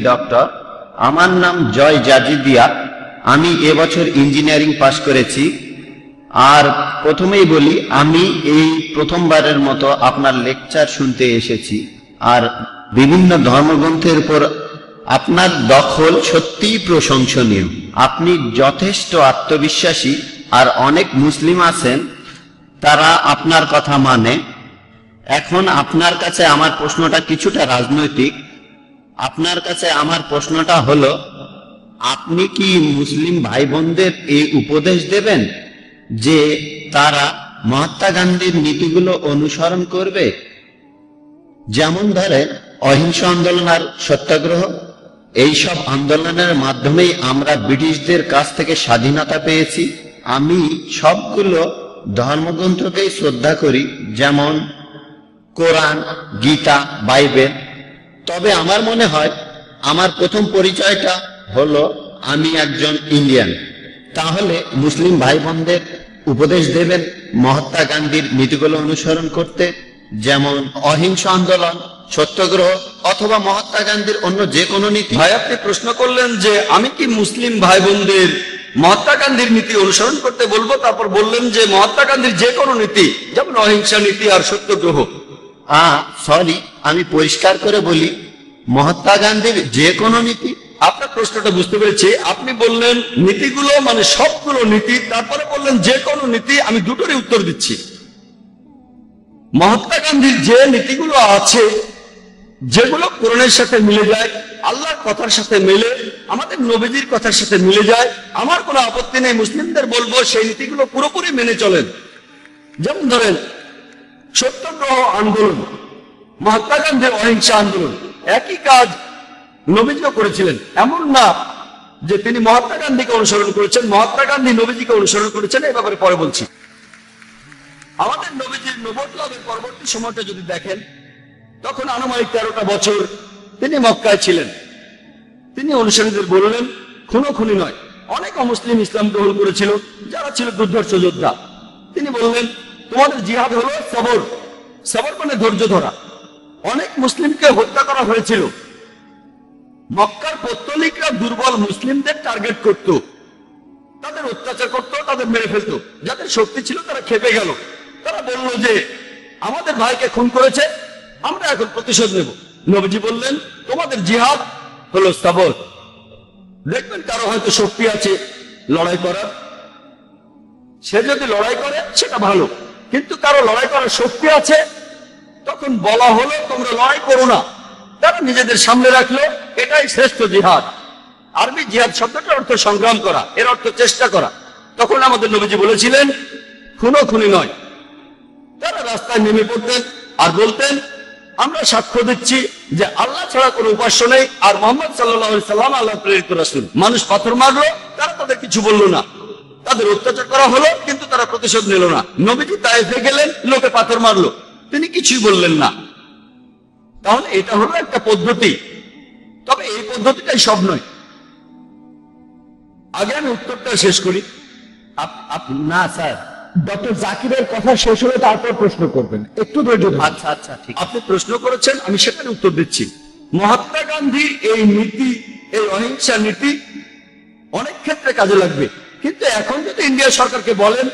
Doctor. আমার নাম জয় জাজিদিয়া। আমি এবছর ইঞ্জিনিয়ারিং পাশ করেছি। আর প্রথমেই বলি, আমি এই প্রথমবারের মতো আপনার লেকচার শুনতে এসেছি। আর বিভিন্ন ধর্মগ্রন্থের উপর আপনার দখল সত্যিই প্রশংসনীয়। আপনি যথেষ্ট আত্মবিশ্বাসী, আর অনেক মুসলিম আছেন তারা আপনার কথা মানে। এখন আপনার কাছে আমার প্রশ্নটা কিছুটা রাজনৈতিক। আপনার কাছে আমার প্রশ্নটা হলো, আপনি কি মুসলিম ভাই বোনদের এই উপদেশ দেবেন যে তারা মহাত্মা গান্ধীর নীতিগুলো অনুসরণ করবে? যেমন ধরেন অহিংস আন্দোলন আর সত্যাগ্রহ, এইসব আন্দোলনের মাধ্যমেই আমরা ব্রিটিশদের কাছ থেকে স্বাধীনতা পেয়েছি। আমি সবগুলো ধর্মগ্রন্থকেই শ্রদ্ধা করি, যেমন কোরআন, গীতা, বাইবেল। তবে আমার মনে হয় আমার প্রথম পরিচয়টা হলো আমি একজন ইন্ডিয়ান। তাহলে মুসলিম ভাই বোনদের উপদেশ দেবেন মহাত্মা গান্ধীর নীতিগুলো অনুসরণ করতে, যেমন অহিংস আন্দোলন, সত্যাগ্রহ, অথবা মহাত্মা গান্ধীর অন্য যে কোনো নীতি? ভাই, আপনি প্রশ্ন করলেন যে আমি কি মুসলিম ভাই বোনদের মহাত্মা গান্ধীর নীতি অনুসরণ করতে বলবো, তারপর বললেন যে মহাত্মা গান্ধীর যে কোনো নীতি, যেমন অহিংসা নীতি আর সত্যাগ্রহ। সরি, আমি পরিষ্কার করে বলি, মহাত্মা গান্ধীর যে কোনো নীতি। আপনার প্রশ্নটা বুঝতে পেরেছি। আপনি বললেন নীতিগুলো মানে সবগুলো নীতি, তারপরে বললেন যে কোনো নীতি। আমি দুটোরই উত্তর দিচ্ছি। মহাত্মা গান্ধীর যে নীতিগুলো আছে, যেগুলো কোরআনের সাথে মিলে যায়, আল্লাহর কথার সাথে মিলে, আমাদের নবীজির কথার সাথে মিলে যায়, আমার কোনো আপত্তি নেই। মুসলিমদের বলবো সেই নীতিগুলো পুরোপুরি মেনে চলেন। যেমন ধরেন সত্যাগ্রহ আন্দোলন, মহাত্মা গান্ধীর অহিংসা আন্দোলন, একই কাজ নবীজিও করেছিলেন। এমন না যে তিনি মহাত্মা গান্ধীকে অনুসরণ করেছেন, মহাত্মা গান্ধী নবীজিকে অনুসরণ করেছেন। এই ব্যাপারে পরে বলছি। আমাদের নবীজির নবুয়ত লাভের পরবর্তী সময়টা যদি দেখেন, তখন আনুমানিক 13টা বছর তিনি মক্কায় ছিলেন। তিনি অনুসারীদের বললেন খুনোখুনি নয়। অনেক অমুসলিম ইসলাম গ্রহণ করেছিল, যারা ছিল দুর্ধর্ষ যোদ্ধা। তিনি বললেন তোমাদের জিহাদ হলো সবর। সবর মানে ধৈর্য ধরা। অনেক মুসলিমকে হত্যা করা হয়েছিল। মক্কার পৌত্তলিকরা দুর্বল মুসলিমদের টার্গেট করত, তাদের অত্যাচার করত, তাদের মেরে ফেলত। যাদের শক্তি ছিল তারা খেপে গেল। তারা বলল যে আমাদের ভাইকে খুন করেছে, আমরা এখন প্রতিশোধ নেব। নবীজি বললেন তোমাদের জিহাদ হলো সবর। দেখবেন কারো হয়তো শক্তি আছে লড়াই করার, সে যদি লড়াই করে সেটা ভালো। কিন্তু কারো লড়াই করার শক্তি আছে, তখন বলা হলো তোমরা লড়াই করো না। তারা নিজেদের সামনে রাখলো, এটাই শ্রেষ্ঠ জিহাদ। আরবি জিহাদ শব্দটার অর্থ সংগ্রাম করা, এর অর্থ চেষ্টা করা। তখন আমাদের নবীজি বলেছিলেন খুনোখুনি নয়। তারা রাস্তায় নেমে পড়তেন আর বলতেন আমরা সাক্ষ্য দিচ্ছি যে আল্লাহ ছাড়া কোনো উপাস্য নেই, আর মুহাম্মদ সাল্লাল্লাহু আলাইহি সাল্লাম আল্লাহর প্রেরিত রাসূল। মানুষ পাথর মারলো, তারা তাদের কিছু বলল না। তাদের অত্যাচার করা হলো, কিন্তু তারা প্রতিশোধ নিল না। নবীজি তায়েফে গেলেন, লোকে পাথর মারলো, তিনি কিছুই বললেন না। তাহলে এটা হলো একটা পদ্ধতি। তবে এই পদ্ধতিটাই সব নয়। আগে আমি উত্তরটা শেষ করি। না স্যার, ডক্টর জাকিরের কথা শেষ হলে তারপর প্রশ্ন করবেন, একটু ধৈর্য ধরুন। আচ্ছা আচ্ছা, ঠিক। আপনি প্রশ্ন করেছেন, আমি সেটার উত্তর দিচ্ছি। মহাত্মা গান্ধীর এই নীতি, এই অহিংসা নীতি অনেক ক্ষেত্রে কাজে লাগবে। কিন্তু এখন যদি ইন্ডিয়া সরকারকে বলেন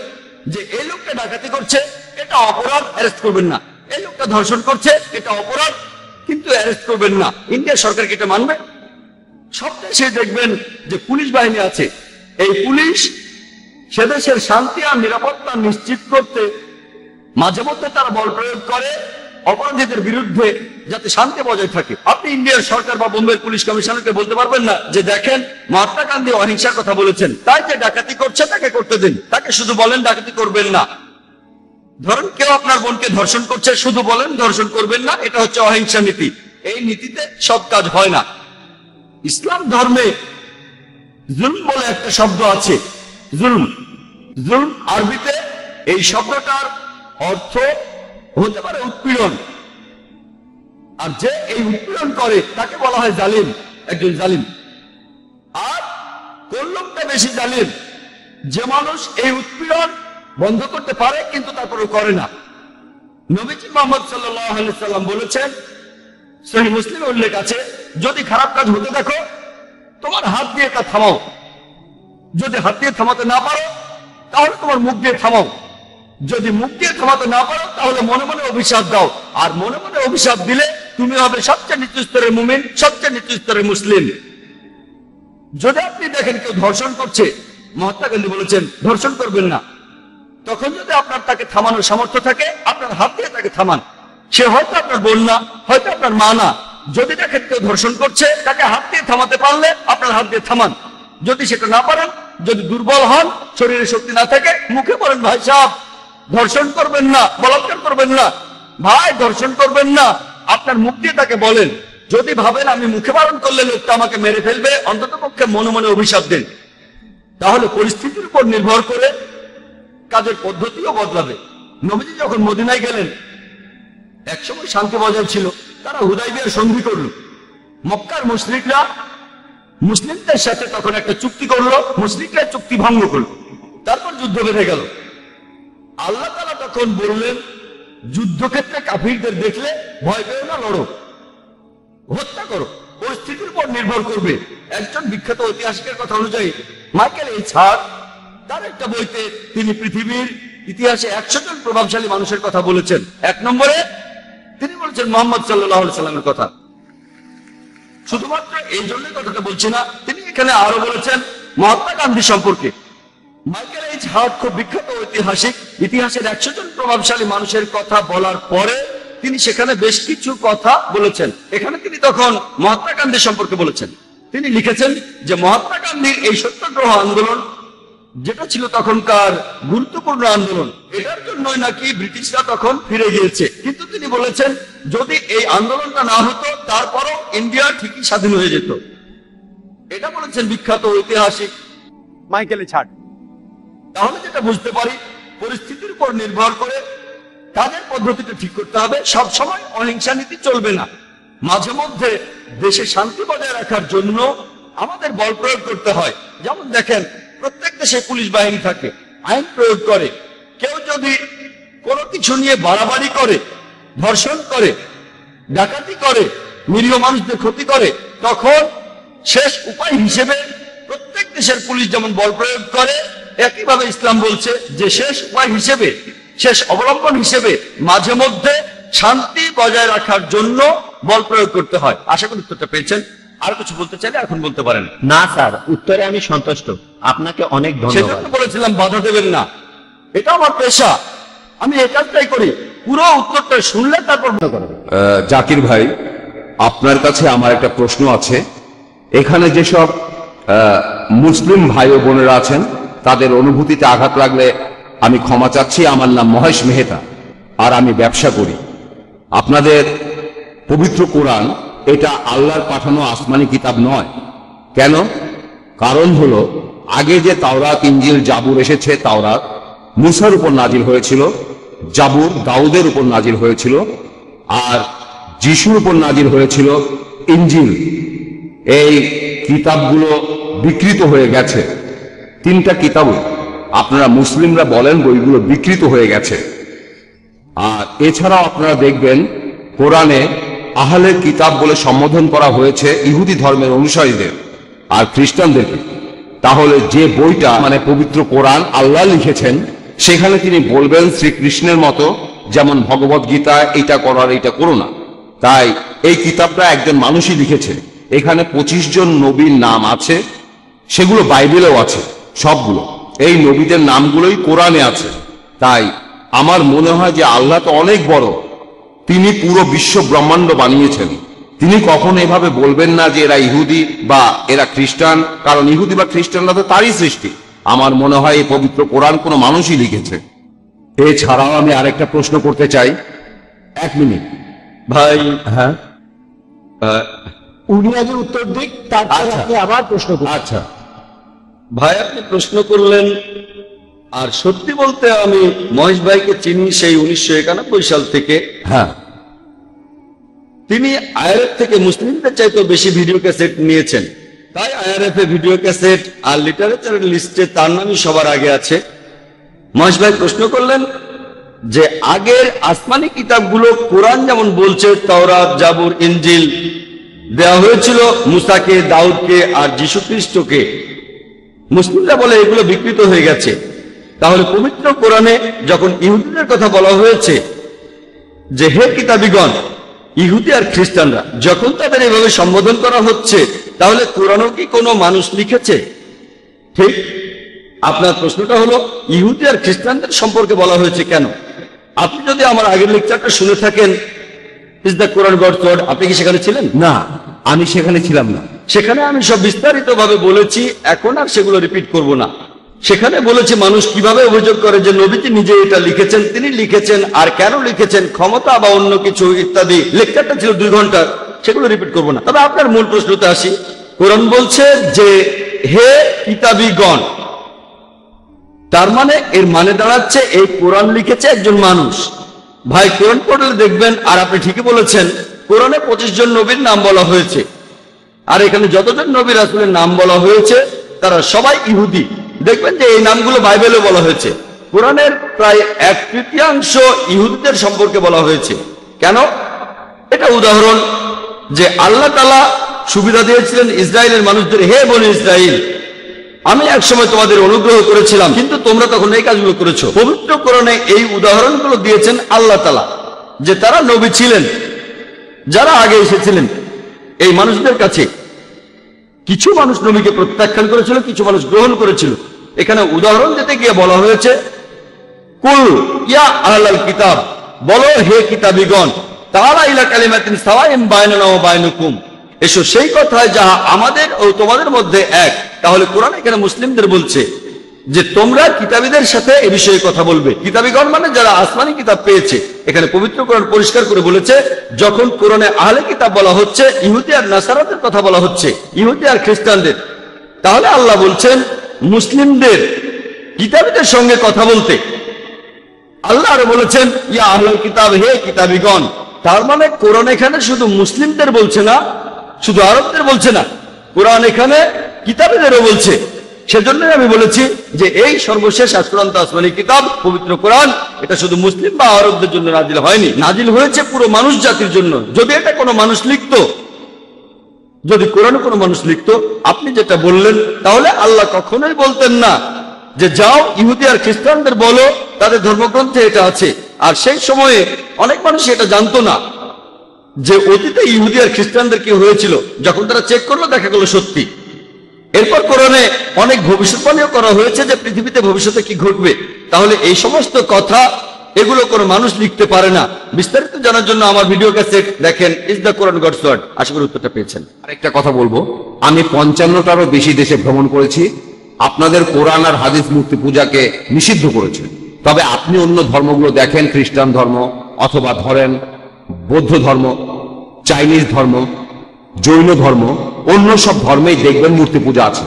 যে এই লোকটা ডাকাতি করছে, এটা অপরাধ, অ্যারেস্ট করবেন না। এই লোকটা ধর্ষণ করছে, এটা অপরাধ, কিন্তু অ্যারেস্ট করবেন না, ইন্ডিয়া সরকার কি এটা মানবে? সব দেশে দেখবেন যে পুলিশ বাহিনী আছে। এই পুলিশ সে দেশের শান্তি আর নিরাপত্তা নিশ্চিত করতে মাঝে মধ্যে তারা বল প্রয়োগ করে অপরাধীদের বিরুদ্ধে, যাতে শান্তি বজায় থাকে। আপনি ইন্ডিয়ার সরকার বা বোম্বের পুলিশ কমিশনারকে বলতে পারবেন না যে দেখেন মহাত্মা গান্ধী অহিংসার কথা বলেছেন, তাই যে ডাকাতি করছে তাকে করতে দিন। তাকে শুধু বলেন ডাকাতি করবেন না। ধরেন কেউ আপনার বোনকে ধর্ষণ করছে, শুধু বলেন ধর্ষণ করবেন না, এটা হচ্ছে অহিংসা নীতি। এই নীতিতে সব কাজ হয় না। ইসলাম ধর্মে জুলম বলে একটা শব্দ আছে। জুলম, জুলম আরবিতে এই শব্দটার অর্থ হতে পারে উৎপীড়ন। আর যে এই উৎপীড়ন করে তাকে বলা হয় জালিম, একজন জালিম। আর কোন লোকটা বেশি জালিম? যে মানুষ এই উৎপীড়ন বন্ধ করতে পারে কিন্তু তারপরে করে না। নবীজি মুহাম্মদ সাল্লাল্লাহু আলাইহি সাল্লাম বলেছেন, সহিহ মুসলিমে উল্লেখ আছে, যদি খারাপ কাজ হতে দেখো তোমার হাত দিয়ে তা থামাও, যদি হাত দিয়ে থামাতে না পারো তাহলে তোমার মুখ দিয়ে থামাও, যদি মুখ দিয়ে থামাতে না পারো তাহলে মনে মনে অভিশাপ দাও, আর মনে মনে অভিশাপ দিলে তুমি হবে সবচেয়ে নিচু স্তরের মুমিন, সবচেয়ে নিচু স্তরের মুসলিম। যদি আপনি দেখেন কেউ ধর্ষণ করছে, মহাত্মা গান্ধী বলেছেন ধর্ষণ করবেন না, তখন যদি আপনার তাকে থামানোর সামর্থ্য থাকে আপনার হাত দিয়ে তাকে থামান। সে হয়তো আপনার বোন না, হয়তো আপনার মা না, যদি দেখেন কেউ ধর্ষণ করছে তাকে হাত দিয়ে থামাতে পারলে আপনার হাত দিয়ে থামান। যদি সেটা না পারেন, যদি দুর্বল হন, শরীরে শক্তি না থাকে, মুখে বলেন ভাই সাহেব ধর্ষণ করবেন না, বলাৎকার করবেন না, ভাই ধর্ষণ করবেন না, আপনার মুখ দিয়ে তাকে বলেন। যদি ভাবেন আমি মুখে বারণ করলে লোকটা আমাকে মেরে ফেলবে, অন্তত পক্ষে মনে মনে অভিশাপ দেন। তাহলে পরিস্থিতির উপর নির্ভর করে কাজের পদ্ধতিও বদলাবে। নবীজি যখন মদিনায় গেলেন একসময় শান্তি বজায় ছিল, তারা হুদাইবিয়ার সন্ধি করলো। মক্কার মুশরিকরা মুসলিমদের সাথে তখন একটা চুক্তি করলো, মুশরিকরা চুক্তি ভঙ্গ করলো, তারপর যুদ্ধ বেঁধে গেল। আল্লাহ তাআলা তখন বললেন যুদ্ধক্ষেত্রে কাফিরদের দেখলে ভয় পেও না, লড়ো, হত্যা করো, পরিস্থিতির উপর নির্ভর করবে। একজন বিখ্যাত ঐতিহাসিকের কথা অনুযায়ী মাইকেল এইচ হার্ট তার একটা বইতে তিনি পৃথিবীর ইতিহাসে 100 জন প্রভাবশালী মানুষের কথা বলেছেন। 1 নম্বরে তিনি বলেছেন মুহাম্মদ সাল্লাল্লাহু আলাইহি সাল্লামের কথা। শুধুমাত্র এই জন্য কথাটা বলছি না, তিনি এখানে আরো বলেছেন মহাত্মা গান্ধী সম্পর্কে। মাইকেল এইচ হার্ট খুব বিখ্যাত ঐতিহাসিক, ইতিহাসের 100 জন প্রভাবশালী মানুষের কথা বলার পরে তিনি সেখানে বেশ কিছু কথা বলেছেন। এখানে তিনি তখন মহাত্মা গান্ধী সম্পর্কে বলেছেন। তিনি লিখেছেন যে মহাত্মা গান্ধীর এই সত্যাগ্রহ আন্দোলন, যেটা ছিল তখনকার গুরুত্বপূর্ণ আন্দোলন, এটার জন্যই নাকি ব্রিটিশরা তখন ফিরে গিয়েছে। কিন্তু তিনি বলেছেন যদি এই আন্দোলনটা না হতো তারপরও ইন্ডিয়া ঠিকই স্বাধীন হয়ে যেত। এটা বলেছেন বিখ্যাত ঐতিহাসিক মাইকেল এইচ হার্ট। তাহলে যেটা বুঝতে পারি, পরিস্থিতির উপর নির্ভর করে কাজের পদ্ধতিটা ঠিক করতে হবে। সব সময় অহিংসা নীতি চলবে না, মাঝে মধ্যে দেশে শান্তি বজায় রাখার জন্য আমাদের বল প্রয়োগ করতে হয়। যেমন দেখেন প্রত্যেক দেশে পুলিশ বাহিনী থাকে, আইন প্রয়োগ করে। কেউ যদি কোনো কিছু নিয়ে বাড়াবাড়ি করে, ধর্ষণ করে, ডাকাতি করে, নিরীহ মানুষদের ক্ষতি করে, তখন শেষ উপায় হিসেবে প্রত্যেক দেশের পুলিশ যেমন বল প্রয়োগ করে, একইভাবে ইসলাম বলছে যে শেষ উপায় হিসেবে, শেষ অবলম্বন হিসেবে মাঝে মধ্যে শান্তি বজায় রাখার জন্য বল প্রয়োগ করতে হয়। আশা করি উত্তরটা পেয়েছেন। আর কিছু বলতে চাইলে এখন বলতে পারেন। না স্যার, উত্তরে আমি সন্তুষ্ট, আপনাকে অনেক ধন্যবাদ। সেজন্য বলেছিলাম বাধা দেবেন না, এটা আমার পেশা, আমি এই কাজটাই করি। পুরো উত্তরটা শুনলে তারপর করবেন। জাকির ভাই, আপনার কাছে আমার একটা প্রশ্ন আছে। এখানে যেসব মুসলিম ভাই ও বোনেরা আছেন তাদের অনুভূতিতে আঘাত লাগলে আমি ক্ষমা চাচ্ছি। আমার নাম মহেশ মেহতা, আর আমি ব্যবসা করি। আপনাদের পবিত্র কোরআন এটা আল্লাহর পাঠানো আসমানি কিতাব নয়। কেন? কারণ হলো আগে যে তাওরাত, ইনজিল, জাবুর এসেছে, তাওরাত মুসার উপর নাজিল হয়েছিল, জাবুর দাউদের উপর নাজিল হয়েছিল, আর যিশুর উপর নাজিল হয়েছিল ইনজিল। এই কিতাবগুলো বিকৃত হয়ে গেছে। 3টা কিতাবই আপনারা মুসলিমরা বলেন বইগুলো বিকৃত হয়ে গেছে। আর এছাড়াও আপনারা দেখবেন কোরআনে আহলে কিতাব বলে সম্বোধন করা হয়েছে ইহুদি ধর্মের অনুসারীদের আর খ্রিস্টানদেরকে। তাহলে যে বইটা মানে পবিত্র কোরআন আল্লাহ লিখেছেন, সেখানে তিনি বলবেন শ্রীকৃষ্ণের মতো, যেমন ভগবত গীতায় এটা করার এটা করো না। তাই এই কিতাবটা একজন মানুষই লিখেছে। এখানে 25 জন নবীর নাম আছে, সেগুলো বাইবেলেও আছে সবগুলো। এই নবীদের নামগুলোই কোরআনে আছে। তাই আমার মনে হয় যে আল্লাহ তো অনেক বড়, তিনি পুরো বিশ্ব ব্রহ্মাণ্ড বানিয়েছেন। তিনি কখনো এভাবে বলবেন না যে এরা ইহুদি বা এরা খ্রিস্টান, কারণ ইহুদি বা খ্রিস্টানরা তো তারই সৃষ্টি। আমার মনে হয় এই পবিত্র কোরআন কোনো মানুষই লিখেছে। এছাড়াও আমি আরেকটা প্রশ্ন করতে চাই। 1 মিনিট ভাই। হ্যাঁ, উনি আগে উত্তর দিক, তারপর আচ্ছা। আপনি আবার প্রশ্ন করুন। আচ্ছা। ভাই আপনি প্রশ্ন করলেন, আর সত্যি বলতে আমি মহেশ ভাইকে চিনি সেই 1991 সাল থেকে। হ্যাঁ, তিনি আইআরএফ থেকে মুসলিমদের চাইতে বেশি ভিডিও ক্যাসেট নিয়েছেন, তাই আইআরএফ এ ভিডিও ক্যাসেট আর লিটারেচারের লিস্টে তার নামই সবার আগে আছে। মহেশ ভাই প্রশ্ন করলেন যে আগের আসমানি কিতাবগুলো কোরআন যেমন বলছে তাওরাত, জাবুর, ইনজিল, দেওয়া হয়েছিল মুসাকে, দাউদকে আর যীশু খ্রিস্টকে। মুসলিমরা বলে এগুলো বিকৃত হয়ে গেছে। তাহলে পবিত্র কোরআনে যখন ইহুদিদের কথা বলা হয়েছে যে হে কিতাবীগণ, ইহুদি আর খ্রিস্টানরা, যখন তাদের এভাবে সম্বোধন করা হচ্ছে, তাহলে কোরআনও কি কোনো মানুষ লিখেছে? ঠিক। আপনার প্রশ্নটা হলো ইহুদি আর খ্রিস্টানদের সম্পর্কে বলা হয়েছে কেন? আপনি যদি আমার আগের লেকচারটা শুনে থাকেন, is the Quran God's word, আপনি কি সেখানে ছিলেন? না, আমি সেখানে ছিলাম না। সেখানে আমি সব বিস্তারিত ভাবে বলেছি, এখন আর সেগুলো রিপিট করব না। সেখানে বলেছি মানুষ কিভাবে অভিযোগ করে যে নবীজি নিজে এটা লিখেছেন, তিনি লিখেছেন, আর কেন লিখেছেন, ক্ষমতা বা অন্য কিছু ইত্যাদি। লেকচারটা ছিল 2 ঘন্টা, সেগুলো রিপিট করব না। তবে আপনার মূল প্রশ্নতে আসি। কোরআন বলছে যে হে কিতাবীগণ, তার মানে এর মানে দাঁড়াচ্ছে এই কোরআন লিখেছে একজন মানুষ। ভাই, কোরআন পড়লে দেখবেন, আর আপনি ঠিকই বলেছেন, কোরআনে 25 জন নবীর নাম বলা হয়েছে, আর এখানে যতজন নবী রাসূলের নাম বলা হয়েছে তারা সবাই ইহুদি। দেখবেন যে এই নামগুলো বাইবেলে বলা হয়েছে। কোরআনের প্রায় 1/3 ইহুদিদের সম্পর্কে বলা হয়েছে। কেন? এটা উদাহরণ যে আল্লাহ তাআলা সুবিধা দিয়েছিলেন ইসরায়েলের মানুষদের, হে বনি ইসরাইল, আমি একসময় তোমাদের অনুগ্রহ করেছিলাম, কিন্তু তোমরা তখন এই কাজগুলো করেছো। পবিত্র কোরআনে এই উদাহরণগুলো দিয়েছেন আল্লাহ তাআলা, যে তারা নবী ছিলেন যারা আগে এসেছিলেন এই মানুষদের কাছে। কিছু মানুষ নবীকে প্রত্যাখ্যান করেছিল, কিছু মানুষ গ্রহণ করেছিল। এখানে উদাহরণ দিতে গিয়ে বলা হয়েছে কুল ইয়া আহলাল কিতাব, বলো হে কিতাবীগণ, তাআলা ইলা কালিমাতিন সাওয়াইন বাইনানা ওয়া বাইনাকুম, এসো সেই কথায় যাহা আমাদের ও তোমাদের মধ্যে এক। তাহলে কোরআন এখানে মুসলিমদের বলছে যে তোমরা কিতাবীদের সাথে এ বিষয়ে কথা বলবে। কিতাবীগণ মানে যারা আসমানি কিতাব পেয়েছে। এখানে পবিত্র কোরআন পরিষ্কার করে বলেছে, যখন কোরআনে আহলে কিতাব বলা হচ্ছে, ইহুদি আর নাসারাদের কথা বলা হচ্ছে, ইহুদি আর খ্রিস্টানদের, তাহলে আল্লাহ বলছেন মুসলিমদের কিতাবীদের সঙ্গে কথা বলতে। আল্লাহ আরো বলেছেন ইয়া আহলাল কিতাব, হে কিতাবীগণ। তার মানে কোরআন এখানে শুধু মুসলিমদের বলছে না, শুধু আরবদের বলছে না, কোরআন এখানে কিতাবীদেরও বলছে। সেজন্যই আমি বলেছি যে এই সর্বশেষ চূড়ান্ত আসমানি কিতাব পবিত্র কোরআন, এটা শুধু মুসলিম বা আরবদের জন্য নাজিল হয়নি, নাজিল হয়েছে পুরো মানুষ জাতির জন্য। যদি এটা কোনো মানুষ লিখতো, যদি কোরআনে কোনো মানুষ লিখতো, আপনি যেটা বললেন, তাহলে আল্লাহ কখনোই বলতেন না যে যাও ইহুদি আর খ্রিস্টানদের বলো তাদের ধর্মগ্রন্থে এটা আছে। আর সেই সময়ে অনেক মানুষ এটা জানতো না যে অতীতে ইহুদি আর খ্রিস্টানদের কি হয়েছিল। যখন তারা চেক করলো, দেখা গেল সত্যি। এরপর কোরআনে অনেক ভবিষ্যৎবাণীও করা হয়েছে যে পৃথিবীতে ভবিষ্যতে কি ঘটবে। তাহলে এই সমস্ত কথা এগুলো কোনো মানুষ লিখতে পারে না। বিস্তারিত জানার জন্য আমার ভিডিও ক্যাসেট দেখেন, is the Quran God's word. আশা করি উত্তরটা পেয়েছেন। আরেকটা কথা বলবো, আমি 55টারও বেশি দেশে ভ্রমণ করেছি। আপনাদের কোরআন আর হাদিস মূর্তি পূজাকে নিষিদ্ধ করেছেন। তবে আপনি অন্য ধর্মগুলো দেখেন, খ্রিস্টান ধর্ম অথবা ধরেন বৌদ্ধ ধর্ম, চাইনিজ ধর্ম, জৈন ধর্ম, অন্য সব ধর্মেই দেখবেন মূর্তি পূজা আছে।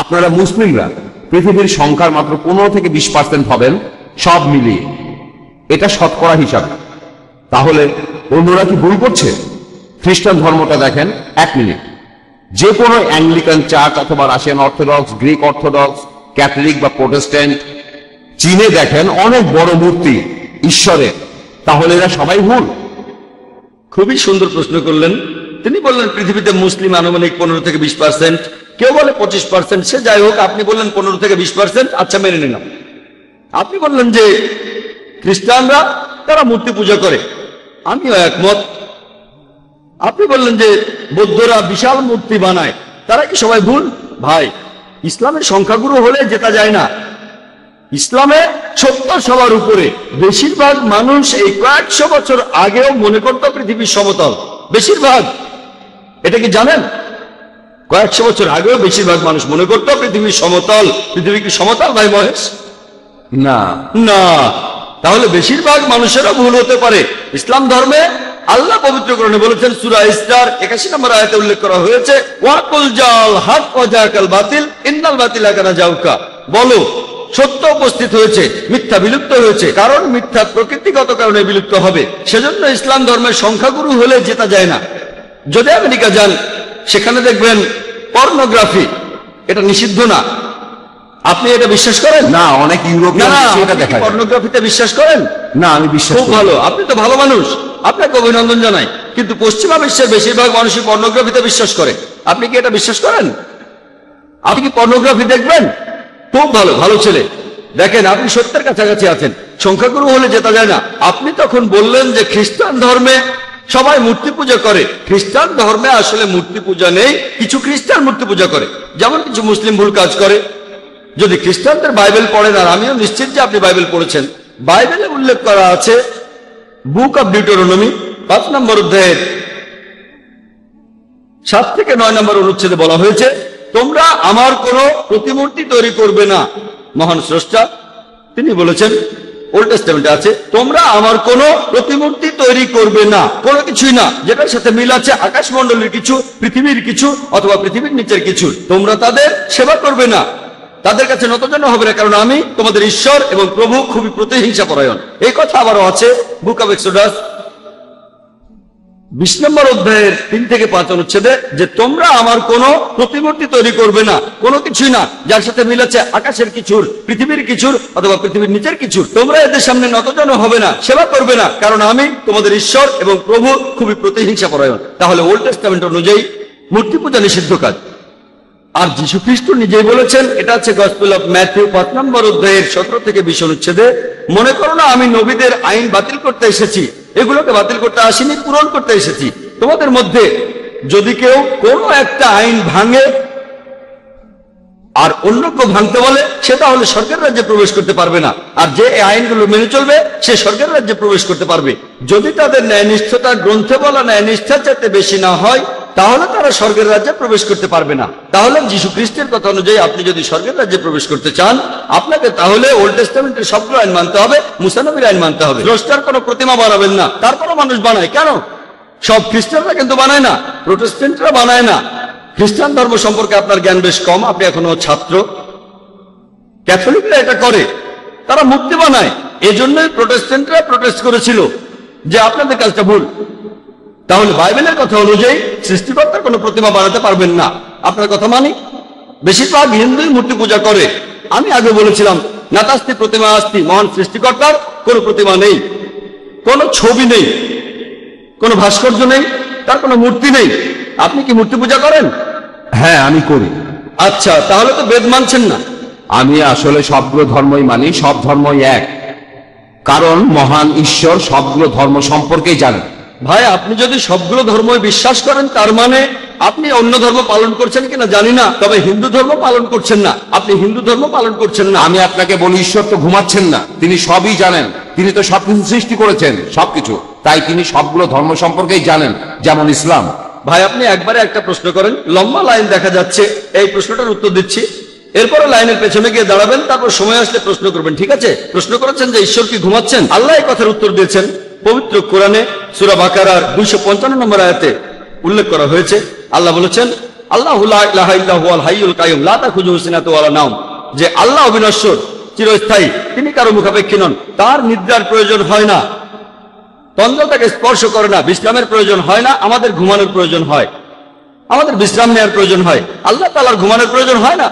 আপনারা মুসলিমরা পৃথিবীর সংখ্যার মাত্র 15 থেকে 20% হবেন সব মিলিয়ে, এটা শতকরা হিসাবে। তাহলে অন্যরা কি ভুল করছে? খ্রিস্টান ধর্মটা দেখেন, 1 মিনিট, যে কোনো অ্যাংলিকান চার্চ অথবা Russian orthodox, Greek orthodox, Catholic বা প্রোটেস্ট্যান্ট, চীনে দেখেন অনেক বড় মূর্তি ঈশ্বরের। তাহলে এরা সবাই ভুল? খুবই সুন্দর প্রশ্ন করলেন। তিনি বললেন পৃথিবীতে মুসলিম আনুমানিক 15 থেকে 20%, কেউ বলে 25%, সে যাই হোক, আপনি বললেন 15 থেকে 20%, আচ্ছা মেনে নিলাম। আপনি বললেন যে খ্রিস্টানরা তারা মূর্তি পূজা করে, আমিও একমত। আপনি বললেন যে বৌদ্ধরা বিশাল মূর্তি বানায়, তারা কি সবাই ভুল? ভাই, ইসলামের সংখ্যাগুরু হলে জেতা যায় না। ইসলামে সত্য সবার উপরে। বেশিরভাগ মানুষ এই কয়েকশো বছর আগেও মনে করত পৃথিবীর সমতল, বেশিরভাগ। এটা কি জানেন? কয়েকশো বছর আগেও বেশিরভাগ মানুষ মনে করত পৃথিবীর সমতল। পৃথিবী কি সমতল ভাই মহেশ? না না। তাহলে বেশিরভাগ মানুষেরও ভুল হতে পারে। ইসলাম ধর্মে আল্লাহ পবিত্র কোরআনে বলেছেন, সূরা ইসরার 81 নম্বর আয়াতে উল্লেখ করা হয়েছে, ওয়াকুল জাল হক ওয়া জাকাল বাতিল ইন্নাল বাতিলা কানা জাউকা, বলো সত্য উপস্থিত হয়েছে, মিথ্যা বিলুপ্ত হয়েছে, কারণ মিথ্যা প্রকৃতিগত কারণে বিলুপ্ত হবে। সেজন্য ইসলাম ধর্মের সংখ্যাগুরু হলে জেতা যায় না। যদি আমেরিকা যান, সেখানে দেখবেন পর্নোগ্রাফি, এটা নিষিদ্ধ না। আপনি এটা বিশ্বাস করেন? না, অনেক ইউরোপিয়ান এটা দেখায়। পর্নোগ্রাফিতে বিশ্বাস করেন? না, আমি বিশ্বাস খুব করি। ভালো, আপনি তো ভালো মানুষ, আপনাকে অভিনন্দন জানাই। কিন্তু পশ্চিমা বিশ্বের বেশিরভাগ মানুষই পর্নোগ্রাফিতে বিশ্বাস করে। আপনি কি এটা বিশ্বাস করেন? আপনি কি পর্নোগ্রাফি দেখবেন? খুব ভালো, ভালো ছেলে। দেখেন, আপনি সত্যের কাছাকাছি আছেন। সংখ্যাগুরু হলে জেতা যায় না। আপনি তখন বললেন যে খ্রিস্টান ধর্মে সবাই মূর্তি পূজা করে। খ্রিস্টান ধর্মে আসলে মূর্তি পূজা নেই, কিছু খ্রিস্টান মূর্তি পূজা করে, যেমন কিছু মুসলিম ভুল কাজ করে। যদি খ্রিস্টানদের বাইবেল পড়েন, আর আমিও নিশ্চিত যে আপনি বাইবেল পড়েছেন, বাইবেলে উল্লেখ করা আছে, বুক অব ডিউটেরোনমি 5 নম্বর অধ্যায়ের 7 থেকে 9 নম্বর অনুচ্ছেদে বলা হয়েছে, তোমরা আমার কোনো প্রতিমূর্তি তৈরি করবে না। মহান স্রষ্টা তিনি বলেছেন, ওল্ড টেস্টামেন্টে আছে, তোমরা আমার কোনো প্রতিমূর্তি তৈরি করবে না। কোনো কিছুই না যেটার সাথে মিল আছে আকাশমণ্ডলের কিছু, পৃথিবীর কিছু, অথবা পৃথিবীর নিচের কিছু। তোমরা তাদের সেবা করবে না, তাদের কাছে নতজানু হবে না, কারণ আমি তোমাদের ঈশ্বর এবং প্রভু খুবই প্রতিহিংসা পরায়ণ। এই কথা আবারও আছে বুক অব এক্সোডাস 20 নম্বর অধ্যায়ের 3 থেকে 5 অনুচ্ছেদে, যে তোমরা আমার কোনো প্রতিমূর্তি তৈরি করবে না, কোনো কিছুই না যার সাথে মিল আছে আকাশের কিছুর, পৃথিবীর কিছুর, অথবা পৃথিবীর নিচের কিছুর। তোমরা এদের সামনে নতজানু হবে না, সেবা করবে না, কারণ আমি তোমাদের ঈশ্বর এবং প্রভু খুবই প্রতিহিংসা পরায়ণ। তাহলে ওল্ড টেস্টামেন্ট অনুযায়ী মূর্তি পূজা নিষিদ্ধ কাজ। আর যীশু খ্রিস্ট নিজেই বলেছেন, এটা আছে গসপেল অফ ম্যাথিউ 5 নম্বর অধ্যায়ের 17 থেকে 20 অনুচ্ছেদে, মনে করো না আমি নবীদের আইন বাতিল করতে এসেছি, এগুলোকে বাতিল করতে আসিনি, পূরণ করতে এসেছি। তোমাদের মধ্যে যদি কেউ কোনো একটা আইন ভাঙে আর অন্য কেউ ভাঙতে বলে, সে তাহলে স্বর্গের রাজ্যে প্রবেশ করতে পারবে না, আর যে এই আইনগুলো মেনে চলবে সে স্বর্গের রাজ্যে প্রবেশ করতে পারবে। যদি তাদের ন্যায়নিষ্ঠতা গ্রন্থে বলা ন্যায়নিষ্ঠার চাইতে বেশি না হয়, তাহলে তারা স্বর্গের রাজ্যে প্রবেশ করতে পারবে না। তাহলে যীশু খ্রিস্টের কথা অনুযায়ী আপনি যদি স্বর্গের রাজ্যে প্রবেশ করতে চান, আপনাকে তাহলে ওল্ড টেস্টামেন্টের সবগুলো আইন মানতে হবে, মুসা নবীর আইন মানতে হবে। স্রষ্টার কোনো প্রতিমা বানাবেন না। তারপরও মানুষ বানায়, কেন? সব খ্রিস্টানরা কিন্তু বানায় না, প্রোটেস্ট্যান্টরা বানায় না। খ্রিস্টান ধর্ম সম্পর্কে আপনার জ্ঞান বেশ কম, আপনি এখনো ছাত্র। ক্যাথলিকরা এটা করে, তারা মূর্তি বানায়। এজন্যই প্রোটেস্ট্যান্টরা প্রোটেস্ট করেছিল যে আপনাদের কাজটা ভুল। তাহলে বাইবেলের কথা অনুযায়ী সৃষ্টিকর্তার কোনো প্রতিমা বানাতে পারবেন না। আপনার কথা মানি? বেশিরভাগ হিন্দুই মূর্তি পূজা করে। আমি আগে বলেছিলাম, নাতাস্তি প্রতিমা আস্তি, মহান সৃষ্টিকর্তার কোনো প্রতিমা নেই, কোনো ছবি নেই, কোনো ভাস্কর্য নেই, তার কোনো মূর্তি নেই। আপনি কি মূর্তি পূজা করেন? হ্যাঁ, আমি করি। আচ্ছা, তাহলে তো বেদ মানছেন না। আমি আসলে সবগুলো ধর্মই মানি, সব ধর্মই এক, কারণ মহান ঈশ্বর সবগুলো ধর্ম সম্পর্কেই জানেন। ভাই, আপনি যদি সবগুলো ধর্মই বিশ্বাস করেন, তার মানে আপনি অন্য ধর্ম পালন করছেন কিনা জানি না, তবে হিন্দু ধর্ম পালন করছেন না। আপনি হিন্দু ধর্ম পালন করছেন না। আমি আপনাকে বলি, ঈশ্বর তো ঘুমাচ্ছেন না, তিনি সবই জানেন। তিনি তো সবকিছু সৃষ্টি করেছেন, সবকিছু, তাই তিনি সবগুলো ধর্ম সম্পর্কেই জানেন, যেমন ইসলাম। ভাই, আপনি একবারে একটা প্রশ্ন করেন, লম্বা লাইন দেখা যাচ্ছে, এই প্রশ্নটার উত্তর দিচ্ছি, এরপরে লাইনের পেছনে গিয়ে দাঁড়াবেন, তারপর সময় আসলে প্রশ্ন করবেন, ঠিক আছে? প্রশ্ন করেছেন যে ঈশ্বর কি ঘুমাচ্ছেন? আল্লাহ এই কথার উত্তর দিয়েছেন পবিত্র কোরআনে সূরা বাকারার 255 নম্বর আয়াতে উল্লেখ করা হয়েছে। আল্লাহ বলেছেন, আল্লাহু লা ইলাহা ইল্লা হুয়াল হাইয়ুল কাইয়ুম লা তাখুযুহু সিনাতুন ওয়ালা নাওম, যে আল্লাহ অবিনশ্বর, চিরস্থায়ী, তিনি কারো মুখাপেক্ষী নন, তার নিদ্রার প্রয়োজন হয় না, তন্দ্রা তাকে স্পর্শ করে না, বিশ্রামের প্রয়োজন হয় না। আমাদের ঘুমানোর প্রয়োজন হয়, আমাদের বিশ্রাম নেওয়ার প্রয়োজন হয়, আল্লাহ তাআলার ঘুমানোর প্রয়োজন হয় না।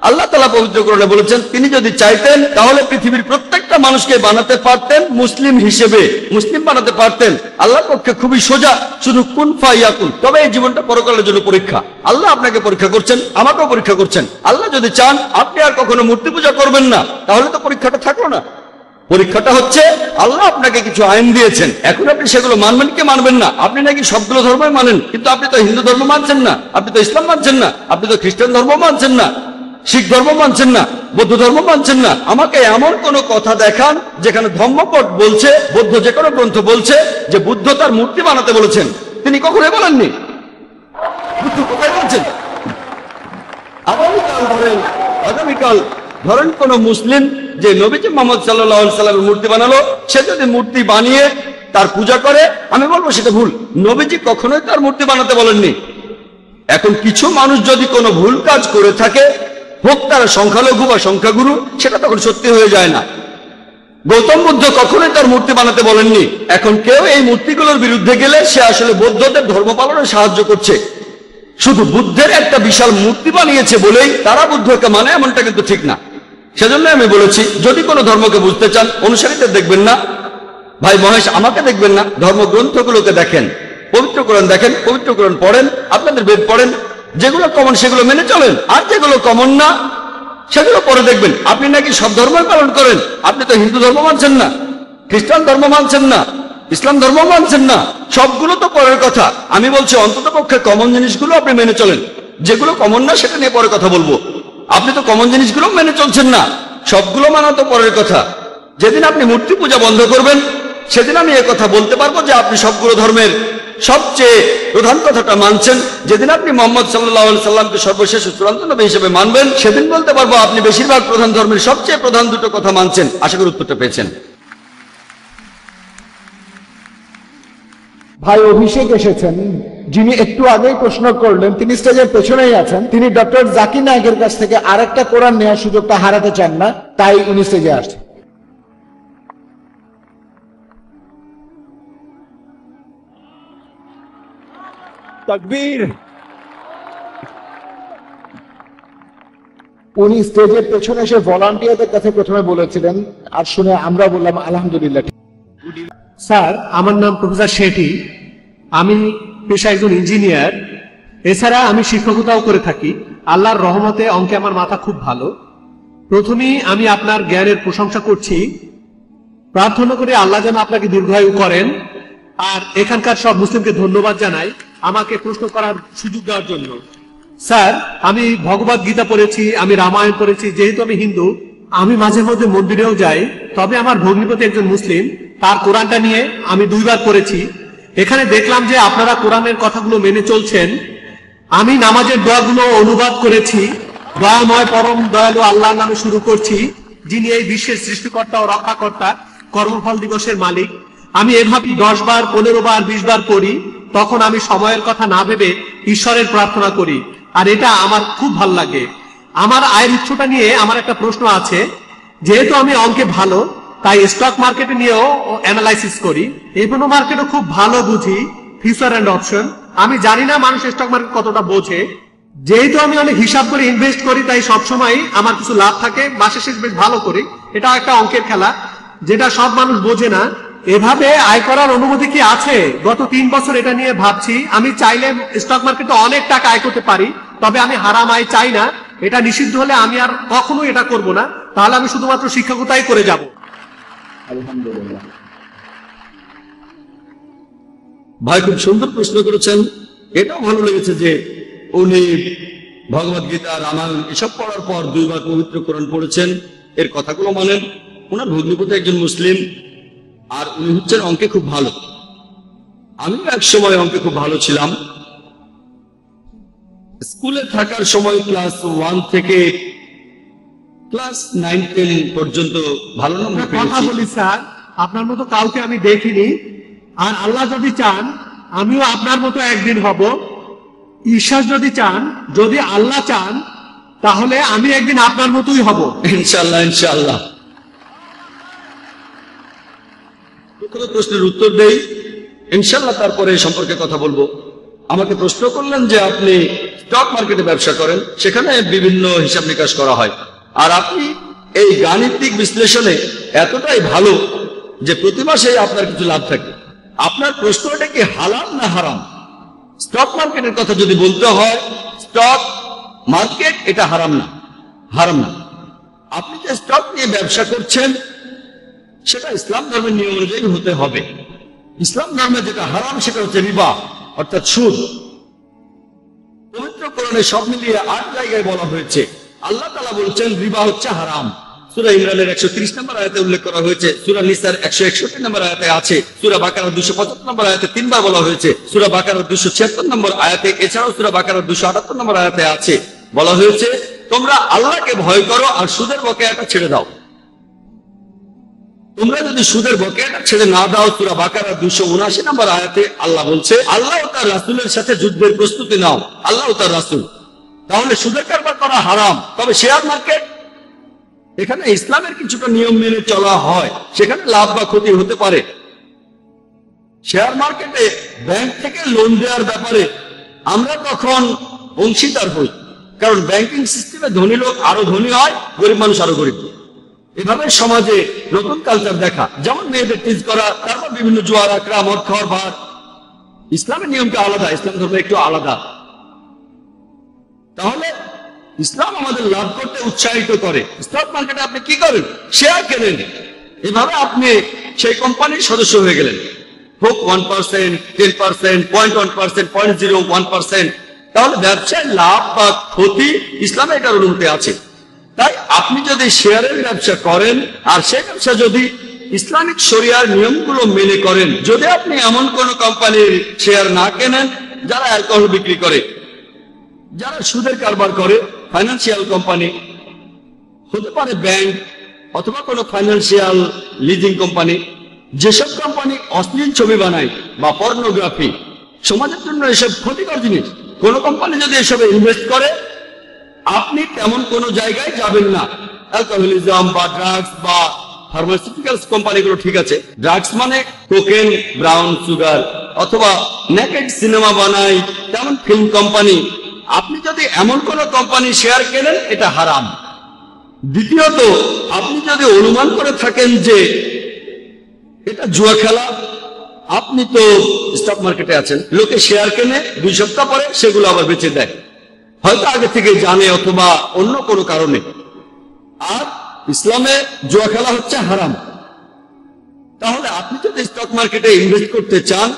আল্লাহ তাআলা পবিত্র কোরআনে বলেছেন, তিনি যদি চাইতেন তাহলে পৃথিবীর প্রত্যেকটা মানুষকে বানাতে পারতেন মুসলিম হিসেবে, মুসলিম বানাতে পারতেন। আল্লাহর পক্ষে খুবই সোজা, শুধু কুন ফায়াকুন। তবে এই জীবনটা পরকালের জন্য পরীক্ষা। আল্লাহ আপনাকে পরীক্ষা করছেন, আমাকেও পরীক্ষা করছেন। আল্লাহ যদি চান আপনি আর কখনো মূর্তি পূজা করবেন না, তাহলে তো পরীক্ষাটা থাকলো না। পরীক্ষাটা হচ্ছে, আল্লাহ আপনাকে কিছু আইন দিয়েছেন, এখন আপনি সেগুলো মানবেন কি মানবেন না। আপনি নাকি সবগুলো ধর্মই মানেন, কিন্তু আপনি তো হিন্দু ধর্ম মানছেন না, আপনি তো ইসলাম মানছেন না, আপনি তো খ্রিস্টান ধর্ম মানছেন না, শিখ ধর্ম মানছেন না, বৌদ্ধ ধর্ম মানছেন না। আমাকে এমন কোন কথা দেখান যেখানে ধম্মপট বলছে, বৌদ্ধ যে কোনো গ্রন্থ বলছে যে বুদ্ধ তার মূর্তি বানাতে বলেছেন। তিনি কখনোই বলেননি। বুদ্ধ কোথায় বলছেন? আগামীকাল ধরেন কোন মুসলিম যে নবীজি মুহাম্মদ সাল্লাল্লাহু আলাইহি সাল্লামের মূর্তি বানালো, সে যদি মূর্তি বানিয়ে তার পূজা করে, আমি বলবো সেটা ভুল। নবীজি কখনোই তার মূর্তি বানাতে বলেননি। এখন কিছু মানুষ যদি কোনো ভুল কাজ করে থাকে, হোক তারা সংখ্যালঘু বা সংখ্যাগুরু, সেটা তখন সত্যি হয়ে যায় না। গৌতম বুদ্ধ কখনোই তার মূর্তি বানাতে বলেননি। এখন কেউ এই মূর্তিগুলোর বিরুদ্ধে গেলে সে আসলে বৌদ্ধদের ধর্ম পালনে সাহায্য করছে। শুধু বুদ্ধের একটা বিশাল মূর্তি বানিয়েছে বলেই তারা বুদ্ধকে মানে, এমনটা কিন্তু ঠিক না। সেজন্য আমি বলেছি, যদি কোনো ধর্মকে বুঝতে চান, অনুসারীদের দেখবেন না, ভাই মহেশ আমাকে দেখবেন না, ধর্মগ্রন্থগুলোকে দেখেন। পবিত্র কোরআন দেখেন, পবিত্র কোরআন পড়েন, আপনাদের বেদ পড়েন, যেগুলো কমন সেগুলো মেনে চলেন, আর যেগুলো কমন না সেগুলো পরে দেখবেন। আপনি নাকি সব ধর্মই পালন করেন, আপনি তো হিন্দু ধর্ম মানছেন না, খ্রিস্টান ধর্ম মানছেন না, ইসলাম ধর্ম মানছেন না, সবগুলো তো পরের কথা। আমি বলছি অন্তত পক্ষে কমন জিনিসগুলো আপনি মেনে চলেন, যেগুলো কমন না সেটা নিয়ে পরে কথা বলবো। আপনি তো কমন জিনিসগুলো মেনে চলছেন না, সবগুলো মানা তো পরের কথা। যেদিন আপনি মূর্তি পূজা বন্ধ করবেন সেদিন আমি কথা বলতে পারবো যে আপনি সবগুলো ধর্মের সবচেয়ে প্রধান কথাটা মানছেন। যেদিন আপনি মোহাম্মদ সাল্লাল্লাহু আলাইহি সাল্লামকে সর্বশেষ চূড়ান্ত নবী হিসেবে মানবেন সেদিন বলতে পারবো আপনি বেশিরভাগ প্রধান ধর্মের সবচেয়ে প্রধান দুটো কথা মানছেন। আশা করি উত্তরটা পেয়েছেন। ভাই অভিষেক এসেছেন, যিনি একটু আগেই প্রশ্ন করলেন, তিনি স্টেজের পেছনেই আছেন। তিনি ডক্টর জাকির নায়েকের কাছ থেকে আরেকটা কোরআন নেওয়ার সুযোগটা হারাতে চান না, তাই উনি স্টেজে আসছেন। তাকবীর। উনি স্টেজের পেছনে এসে ভলান্টিয়ারদের কাছে প্রথমে বলেছিলেন, আর শুনে আমরা বললাম আলহামদুলিল্লাহ। স্যার, আমার নাম প্রফেসর শেঠি। আমি পেশায় একজন ইঞ্জিনিয়ার, এছাড়া আমি শিক্ষকতাও করে থাকি। আল্লাহর রহমতে অঙ্কে আমার মাথা খুব ভালো। প্রথমেই আমি আপনার জ্ঞানের প্রশংসা করছি, প্রার্থনা করি আল্লাহ যেন আপনাকে দীর্ঘায়ু করেন। আর এখানকার সব মুসলিমকে ধন্যবাদ জানাই আমাকে প্রশ্ন করার সুযোগ দেওয়ার জন্য। স্যার, আমি ভগবত গীতা পড়েছি, আমি রামায়ণ পড়েছি। যেহেতু আমি হিন্দু, আমি মাঝে মধ্যে মন্দিরেও যাই। তবে আমার ভগ্নিপতি একজন মুসলিম, তার কোরআনটা নিয়ে আমি 2 বার পড়েছি। এখানে দেখলাম যে আপনারা কোরআনের কথাগুলো মেনে চলছেন। আমি নামাজের দোয়াগুলো অনুবাদ করেছি। দয়াময় পরম দয়ালু আল্লাহর নামে শুরু করছি, যিনি এই বিশ্বের সৃষ্টিকর্তা ও রক্ষাকর্তা, কর্মফল দিবসের মালিক। আমি এভাবে 10 বার, 15 বার, 20 বার পড়ি। তখন আমি সময়ের কথা না ভেবে ঈশ্বরের প্রার্থনা করি, আর এটা আমার খুব ভালো লাগে। আমার আয়ের উৎসটা নিয়ে আমার একটা প্রশ্ন আছে। যেহেতু আমি অঙ্কে ভালো, তাই স্টক মার্কেটে নিয়েও অ্যানালাইসিস করি। এখনো মার্কেটও খুব ভালো বুঝি, ফিউচার এন্ড অপশন। আমি জানি না মানুষ স্টক মার্কেট কতটা বোঝে। যেহেতু আমি অনেক হিসাব করে ইনভেস্ট করি, তাই সবসময় আমার কিছু লাভ থাকে, মাসে শেষ বেশ ভালো করি। এটা একটা অঙ্কের খেলা, যেটা সব মানুষ বোঝে না। এভাবে আয় করার অনুমতি কি আছে? গত 3 বছর এটা নিয়ে ভাবছি। আমি চাইলে স্টক মার্কেটে অনেক টাকা আয় করতে পারি, তবে আমি হারাম আয় চাই না। এটা নিষিদ্ধ হলে আমি আর কখনো এটা করব না, তাহলে আমি শুধুমাত্র শিক্ষকতাই করে যাব। আলহামদুলিল্লাহ। ভাই খুব সুন্দর প্রশ্ন করেছেন। এটাও ভালো লেগেছে যে উনি ভগবত গীতা, রামায়ণ এসব পড়ার পর 2 বার পবিত্র কোরআন পড়েছেন, এর কথাগুলো মানেন। ওনার ভগ্নিপতি একজন মুসলিম, আর উনি হচ্ছেন অঙ্কে খুব ভালো। আমিও এক সময় অঙ্কে খুব ভালো ছিলাম। স্কুলে থাকার সময় ক্লাস 1 থেকে ক্লাস 9-10 পর্যন্ত ভালো নম্বর কথা পেয়েছি। বলি স্যার, আপনার মতো কাউকে আমি দেখিনি। আর আল্লাহ যদি চান আমিও আপনার মতো একদিন হব। ঈশ্বর যদি চান, যদি আল্লাহ চান, তাহলে আমি একদিন আপনার মতোই হব। ইনশাআল্লাহ, ইনশাআল্লাহ। প্রথম প্রশ্নের উত্তর দেই, ইনশাআল্লাহ, তারপরে এই সম্পর্কে কথা বলবো। আমাকে প্রশ্ন করলেন যে আপনি স্টক মার্কেটে ব্যবসা করেন, সেখানে বিভিন্ন হিসাব নিকাশ করা হয়, আর আপনি এই গাণিতিক বিশ্লেষণে এতটাই ভালো যে প্রতি মাসে আপনার কিছু লাভ থাকে। আপনার প্রশ্নটা কি হালাল না হারাম? স্টক মার্কেটের কথা যদি বলতে হয়, স্টক মার্কেট এটা হারাম না, হারাম না। আপনি যে স্টক নিয়ে ব্যবসা করছেন সেটা ইসলাম ধর্মের নিয়ম অনুযায়ী হতে হবে। ইসলাম ধর্মে যেটা হারাম সেটা হচ্ছে রিবা, অর্থাৎ সুদ। পবিত্র কোরআনে সব মিলিয়ে 8 জায়গায় বলা হয়েছে। আল্লাহ তাআলা বলছেন রিবা হচ্ছে হারাম। সূরা ইমরানের 130 নম্বর আয়াতে উল্লেখ করা হয়েছে, সূরা নিসার 161 নম্বর আয়াতে আছে, সূরা বাকারার 275 নম্বর আয়াতে 3 বার বলা হয়েছে, সূরা বাকারার 276 নম্বর আয়াতে, এছাড়াও সূরা বাকারার 278 নম্বর আয়াতে আছে, বলা হয়েছে তোমরা আল্লাহকে ভয় করো আর সুদের বকেয়াটা ছেড়ে দাও। তোমরা যদি সুদের বকেয়াটা ছেড়ে না দাও, সূরা বাকারার 279 নম্বর আয়াতে আল্লাহ বলছে আল্লাহ ও তার রাসূলের সাথে যুদ্ধের প্রস্তুতি নাও, আল্লাহ ও তার রাসূল। তাহলে সুদের কারবার করা হারাম। তবে শেয়ার মার্কেট, এখানে ইসলামের কিছুটা নিয়ম মেনে চলা হয়, সেখানে লাভ বা ক্ষতি হতে পারে। শেয়ার মার্কেটে ব্যাংক থেকে লোন দেওয়ার ব্যাপারে আমরা তখন অংশীদার হই, কারণ ব্যাংকিং সিস্টেমে ধনী লোক আরো ধনী হয়, গরিব মানুষ আরো গরিব। এভাবে সমাজে নতুন কালচার দেখা, যেমন মেয়েদের টিজ করা, তারপর বিভিন্ন জুয়ার আখড়া, মদ খাওয়ার ভার, ইসলামের নিয়মটা আলাদা, ইসলাম ধর্ম একটু আলাদা। তাহলে ইসলাম আমাদের লাভ করতে উৎসাহিত করে। স্টক মার্কেটে আপনি কি করেন? শেয়ার কেনেন। এভাবে আপনি সেই কোম্পানির সদস্য হয়ে গেলেন, হোক 1%, 10%, 0.1%, 0.01%। তাহলে ব্যবসায় লাভ বা ক্ষতি ইসলামে এটার অনুমতি আছে। তাই আপনি যদি শেয়ারের ব্যবসা করেন আর সেই ব্যবসা যদি ইসলামিক শরিয়ার নিয়মগুলো মেনে করেন, যদি আপনি এমন কোন কোম্পানির শেয়ার না কেনেন যারা অ্যালকোহল বিক্রি করে, যারা সুদের কারবার করে, ফাইন্যান্সিয়াল কোম্পানি হতে পারে, ব্যাংক অথবা কোনো ফাইন্যান্সিয়াল লিজিং কোম্পানি, যেসব কোম্পানি অশ্লীল ছবি বানায় বা পর্নোগ্রাফি, সমাজের জন্য এসব ক্ষতিকর জিনিস, কোন কোম্পানি যদি এসবে ইনভেস্ট করে, আপনি তেমন কোন জায়গায় যাবেন না। অ্যালকোহলিজম বা ড্রাগস বা ফার্মাসিউটিক্যালস কোম্পানিগুলো ঠিক আছে, ড্রাগস মানে কোকেন, ব্রাউন সুগার অথবা নেকেড সিনেমা বানায় তেমন ফিল্ম কোম্পানি, আপনি যদি এমন কোন কোম্পানি শেয়ার কেনেন এটা হারাম। দ্বিতীয়ত, আপনি যদি অনুমান করে থাকেন যে এটা জুয়া খেলা, আপনি তো স্টক মার্কেটে আছেন, লোকে শেয়ার কেনে 2 সপ্তাহ পরে সেগুলো আবার বেচে দেয়, হয়তো আগে থেকে জানে অথবা অন্য কোনো কারণে। আর ইসলামে জুয়া খেলা হচ্ছে হারাম। তাহলে আপনি যদি স্টক মার্কেটে ইনভেস্ট করতে চান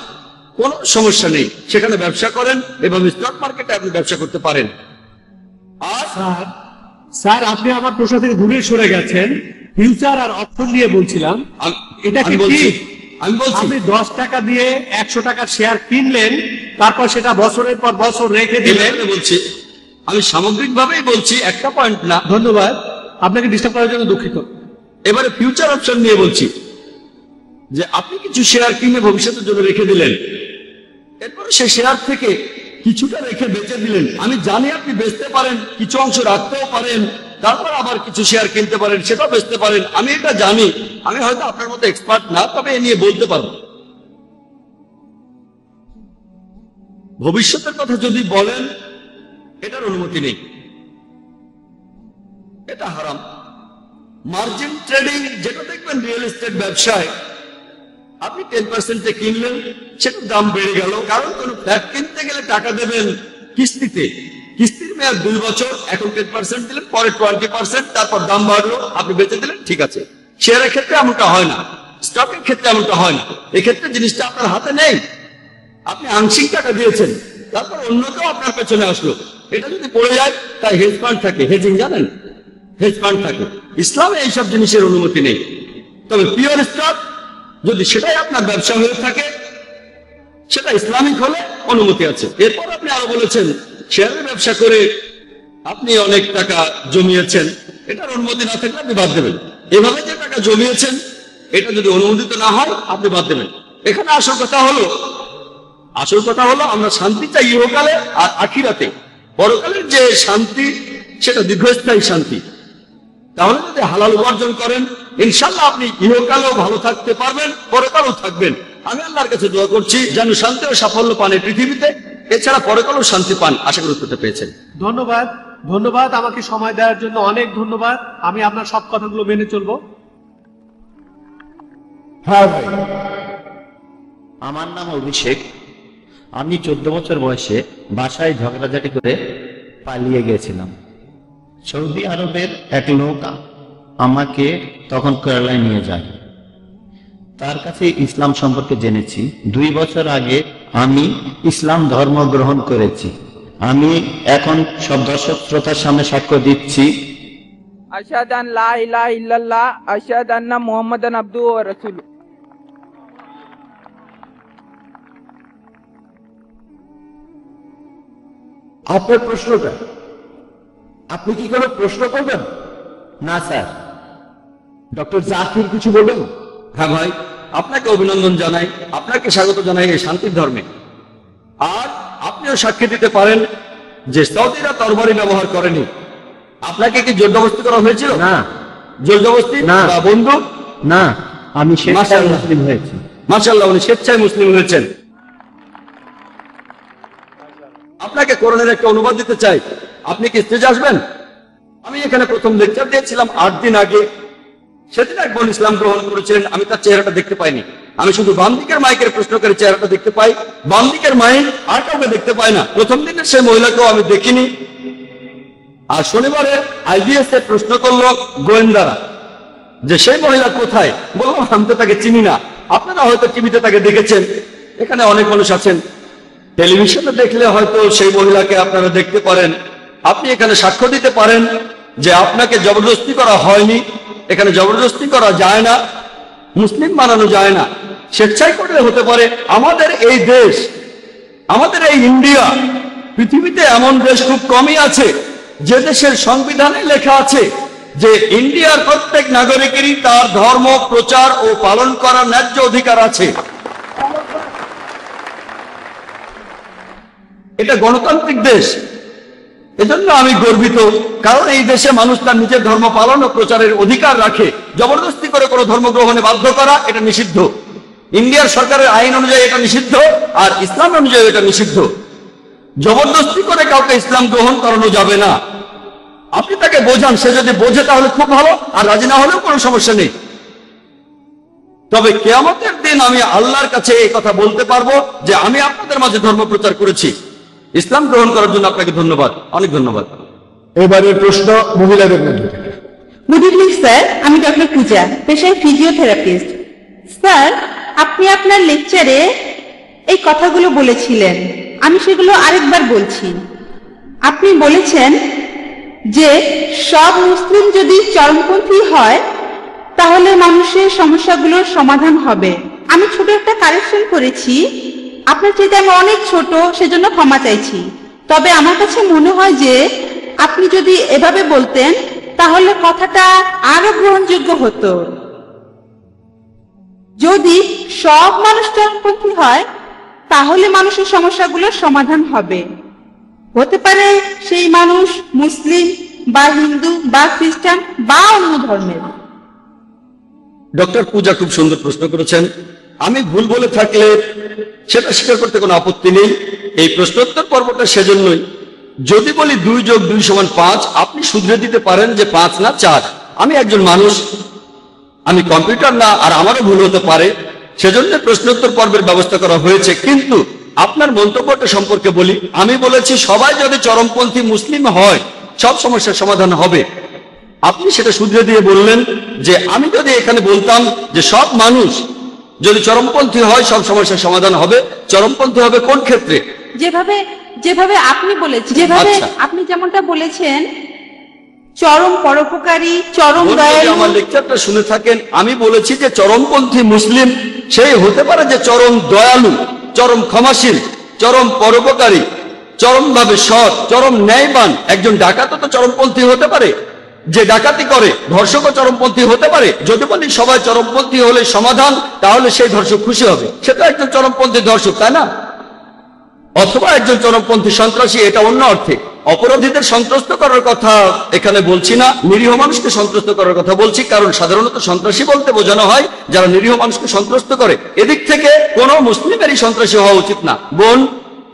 কোনো সমস্যা নেই, সেখানে ব্যবসা করেন এবং স্টক মার্কেটে আপনি ব্যবসা করতে পারেন। আর স্যার আপনি আমার প্রশ্ন থেকে দূরে সরে গেছেন। ফিউচার আর অপশন নিয়ে বলছিলাম, এটা কি ঠিক? আমি বলছি আপনি 10 টাকা দিয়ে 100 টাকার শেয়ার কিনলেন, তারপর সেটা বছরের পর বছর রেখে দিলেন। বলছি, আমি সামগ্রিকভাবেই বলছি, একটা পয়েন্ট না। ধন্যবাদ, আপনাকে ডিস্টার্ব করার জন্য দুঃখিত। এবারে ফিউচার অপশন নিয়ে বলছি যে আপনি কিছু শেয়ার কিনে ভবিষ্যতের জন্য রেখে দিলেন, এরপরে সেই শেয়ার থেকে কিছুটা রেখে বেচে দিলেন। আমি জানি আপনি বেচতে পারেন, কিছু অংশ রাখতেও পারেন, তারপর আবার কিছু শেয়ার কিনতে পারেন, সেটাও বেচতে পারেন। আমি এটা জানি, আমি হয়তো আপনার মতো এক্সপার্ট না, তবে এ নিয়ে বলতে পারবো। ভবিষ্যতের কথা যদি বলেন, এটার অনুমতি নেই, এটা হারাম। মার্জিন ট্রেডিং, যেটা দেখবেন রিয়েল এস্টেট ব্যবসায়, আপনি 10%-এ কিনলেন, সেটার দাম বেড়ে গেল, কারণ কোন ফ্ল্যাট কিনতে গেলে টাকা দেবেন কিস্তিতে, কিস্তির মেয়াদ 2 বছর, এখন 10% দিলেন, পরে 20%, তারপর দাম বাড়লো, আপনি বেঁচে দিলেন, ঠিক আছে। শেয়ারের ক্ষেত্রে এমনটা হয় না, স্টকের ক্ষেত্রে এমনটা হয় না। এক্ষেত্রে জিনিসটা আপনার হাতে নেই, আপনি আংশিক টাকা দিয়েছেন, তারপর অন্য কেউ আপনার পেছনে আসলো, এটা যদি পড়ে যায়, তাই হেজ ফান্ড থাকে, হেজিং জানেন, হেজ ফান্ড থাকে। ইসলামে এইসব জিনিসের অনুমতি নেই। তবে পিওর স্টক যদি সেটাই আপনার ব্যবসা হয়ে থাকে, সেটা ইসলামিক হলে অনুমতি আছে। এরপর আপনি আরো বলেছেন শেয়ারের ব্যবসা করে আপনি অনেক টাকা জমিয়েছেন, এটার অনুমতি না থাকলে আপনি বাদ দেবেন। এভাবে যে টাকা জমিয়েছেন, এটা যদি অনুমোদিত না হয় আপনি বাদ দেবেন। এখানে আসল কথা হলো আমরা শান্তি চাই ইহকালে আর আখিরাতে। পরকালের যে শান্তি, সেটা দীর্ঘস্থায়ী শান্তি। তাহলে যদি হালাল উপার্জন করেন, ইনশাল্লাহ আপনি ইহকালেও ভালো থাকতে পারবেন, পরকালেও থাকবেন। আমি আল্লাহর কাছে দোয়া করছি যেন শান্তি ও সাফল্য পান এই পৃথিবীতে, এছাড়া পরকালেও শান্তি পান। আশা করি উত্তরটা পেয়েছেন। ধন্যবাদ, ধন্যবাদ, আমাকে সময় দেওয়ার জন্য অনেক ধন্যবাদ। আমি আপনার সব কথাগুলো মেনে চলবো। হ্যাঁ ভাই, আমার নাম অভিষেক। আমি 14 বছর বয়সে বাসায় ঝগড়াঝাটি করে পালিয়ে গিয়েছিলাম। সৌদি আরবের এক লোক আমাকে তখন কেরালায় নিয়ে যায়। তার কাছে ইসলাম সম্পর্কে জেনেছি। 2 বছর আগে আমি ইসলাম ধর্ম গ্রহণ করেছি। আমি এখন সব দর্শক শ্রোতার সামনে সাক্ষ্য দিচ্ছি, আশহাদু আন লা ইলাহা ইল্লাল্লাহ, আশহাদু আন্না মুহাম্মাদান আবদুহু ওয়া রাসূলুহু। আপনার প্রশ্নটা, আপনি কি কোনো প্রশ্ন করবেন? না স্যার। ডক্টর জাকির কিছু বলবেন? হ্যাঁ ভাই, আপনাকে অভিনন্দন জানাই, আপনাকে স্বাগত জানাই এই শান্তির ধর্মে। আর আপনিও সাক্ষী দিতে পারেন যে সৌদিরা তরবারি ব্যবহার করেনি। আপনাকে কি জোরজবস্তি করা হয়েছিল? না। জোরজবস্তি না। বা বন্দুক? না, আমি স্বেচ্ছায় মাশাআল্লাহ। মুসলিম হয়েছি। মাশাআল্লাহ, উনি স্বেচ্ছায় মুসলিম হয়েছেন। আপনাকে কোরআনের একটা অনুবাদ দিতে চাই, আপনি কি স্টেজে আসবেন? আমি এখানে প্রথম লেকচার দিয়েছিলাম 8 দিন আগে। সেদিন এক বোন ইসলাম গ্রহণ করেছিলেন, আমি তার চেহারাটা দেখতে পাইনি। আমি শুধু বাম দিকের মাইকের প্রশ্নকারী চেহারাটা দেখতে পাই, বাম দিকের মাইক আর কাউকে দেখতে পাই না। প্রথম দিনের সেই মহিলাকেও আমি দেখিনি। আর শনিবারে আইবিএস এর প্রশ্ন করলো গোয়েন্দারা যে সেই মহিলা কোথায়, বললাম আমি তো তাকে চিনি না। আপনারা হয়তো টিভিতে তাকে দেখেছেন, এখানে অনেক মানুষ আছেন, টেলিভিশনে দেখলে হয়তো সেই মহিলাকে আপনারা দেখতে পারেন। আপনি এখানে সাক্ষ্য দিতে পারেন যে আপনাকে জবরদস্তি করা হয়নি, এখানে জবরদস্তি করা যায় না, মুসলিম বানানো যায় না, স্বেচ্ছায় করলে হতে পারে। আমাদের এই দেশ, আমাদের এই ইন্ডিয়া, পৃথিবীতে এমন দেশ খুব কমই আছে যে দেশের সংবিধানে লেখা আছে যে ইন্ডিয়ার প্রত্যেক নাগরিকেরই তার ধর্ম প্রচার ও পালন করার ন্যায্য অধিকার আছে। এটা গণতান্ত্রিক দেশ, এজন্য আমি গর্বিত, কারণ এই দেশে মানুষ তার নিজের ধর্ম পালন ও প্রচারের অধিকার রাখে। জবরদস্তি করে কোনো ধর্ম গ্রহণে বাধ্য করা এটা নিষিদ্ধ। ইন্ডিয়ার সরকারের আইন অনুযায়ী এটা নিষিদ্ধ, আর ইসলাম অনুযায়ী এটা নিষিদ্ধ। জবরদস্তি করে কাউকে ইসলাম গ্রহণ করানো যাবে না। আপনি তাকে বোঝান, সে যদি বোঝে তাহলে খুব ভালো, আর রাজি না হলেও কোনো সমস্যা নেই। তবে কিয়ামতের দিন আমি আল্লাহর কাছে এই কথা বলতে পারবো যে আমি আপনাদের মাঝে ধর্ম প্রচার করেছি। ইসলাম গ্রহণ করার জন্য আপনাকে ধন্যবাদ, অনেক ধন্যবাদ। এবারের প্রশ্ন মহিলাদের মধ্যে থেকে। গুড ইভিনিং স্যার, আমি ডক্টর পূজা, পেশায় ফিজিওথেরাপিস্ট। স্যার, আপনি আপনার লেকচারে এই কথাগুলো বলেছিলেন, আমি সেগুলো আরেকবার বলছি। আপনি বলেছেন যে সব মুসলিম যদি চরমপন্থী হয় তাহলে মানুষের সমস্যাগুলোর সমাধান হবে। আমি ছোট একটা কারেকশন করেছি, আপনার চাইতে আমি অনেক ছোট, সেজন্য ক্ষমা চাইছি। তবে আমার কাছে মনে হয় যে আপনি যদি এভাবে বলতেন তাহলে কথাটা আরো গ্রহণযোগ্য হতো। যদি সব মানুষ চরমপন্থী হয় তাহলে মানুষের সমস্যাগুলোর সমাধান হবে। হতে পারে সেই মানুষ মুসলিম বা হিন্দু বা খ্রিস্টান বা অন্য ধর্মের। ডক্টর পূজা খুব সুন্দর প্রশ্ন করেছেন। আমি ভুল বলে থাকলে সেটা স্বীকার করতে কোনো আপত্তি নেই। এই প্রশ্নোত্তর পর্বটা সেজন্যই, যদি বলি 2 + 2 = 5, আপনি শুধরে দিতে পারেন যে 5 না 4। আমি একজন মানুষ, আমি কম্পিউটার না, আর আমারও ভুল হতে পারে, সেজন্য প্রশ্নোত্তর পর্বের ব্যবস্থা করা হয়েছে। কিন্তু আপনার মন্তব্যটা সম্পর্কে বলি, আমি বলেছি সবাই যদি চরমপন্থী মুসলিম হয় সব সমস্যার সমাধান হবে। আপনি সেটা শুধরে দিয়ে বললেন যে আমি যদি এখানে বলতাম যে সব মানুষ যদি চরমপন্থী হয় সব সমস্যার সমাধান হবে, চরমপন্থী হবে কোন ক্ষেত্রে? যেভাবে আপনি বলেছেন, যেভাবে আপনি যেমনটা বলেছেন, চরম পরোপকারী, চরম দয়ালু। আমার লেকচারটা শুনে থাকেন, আমি বলেছি যে চরমপন্থী মুসলিম সেই হতে পারে যে চরম দয়ালু, চরম ক্ষমাশীল, চরম পরোপকারী, চরমভাবে সৎ, চরম ন্যায়বান। একজন ডাকাতও তো চরমপন্থী হতে পারে, যে ডাকাতি করে, ধর্ষকও চরমপন্থী হতে পারে। যদি বলি সবাই চরমপন্থী হলে সমাধান, তাহলে সেই ধর্ষক খুশি হবে, সে তো একজন চরমপন্থী ধর্ষক, তাই না? অথবা একজন চরমপন্থী সন্ত্রাসী, এটা অন্য অর্থে। অপরাধীদের সন্ত্রস্ত করার কথা এখানে বলছি না, নিরীহ মানুষকে সন্ত্রস্ত করার কথা বলছি, কারণ সাধারণত সন্ত্রাসী বলতে বোঝানো হয় যারা নিরীহ মানুষকে সন্ত্রস্ত করে। এদিক থেকে কোনো মুসলিমেরই সন্ত্রাসী হওয়া উচিত না। বোন,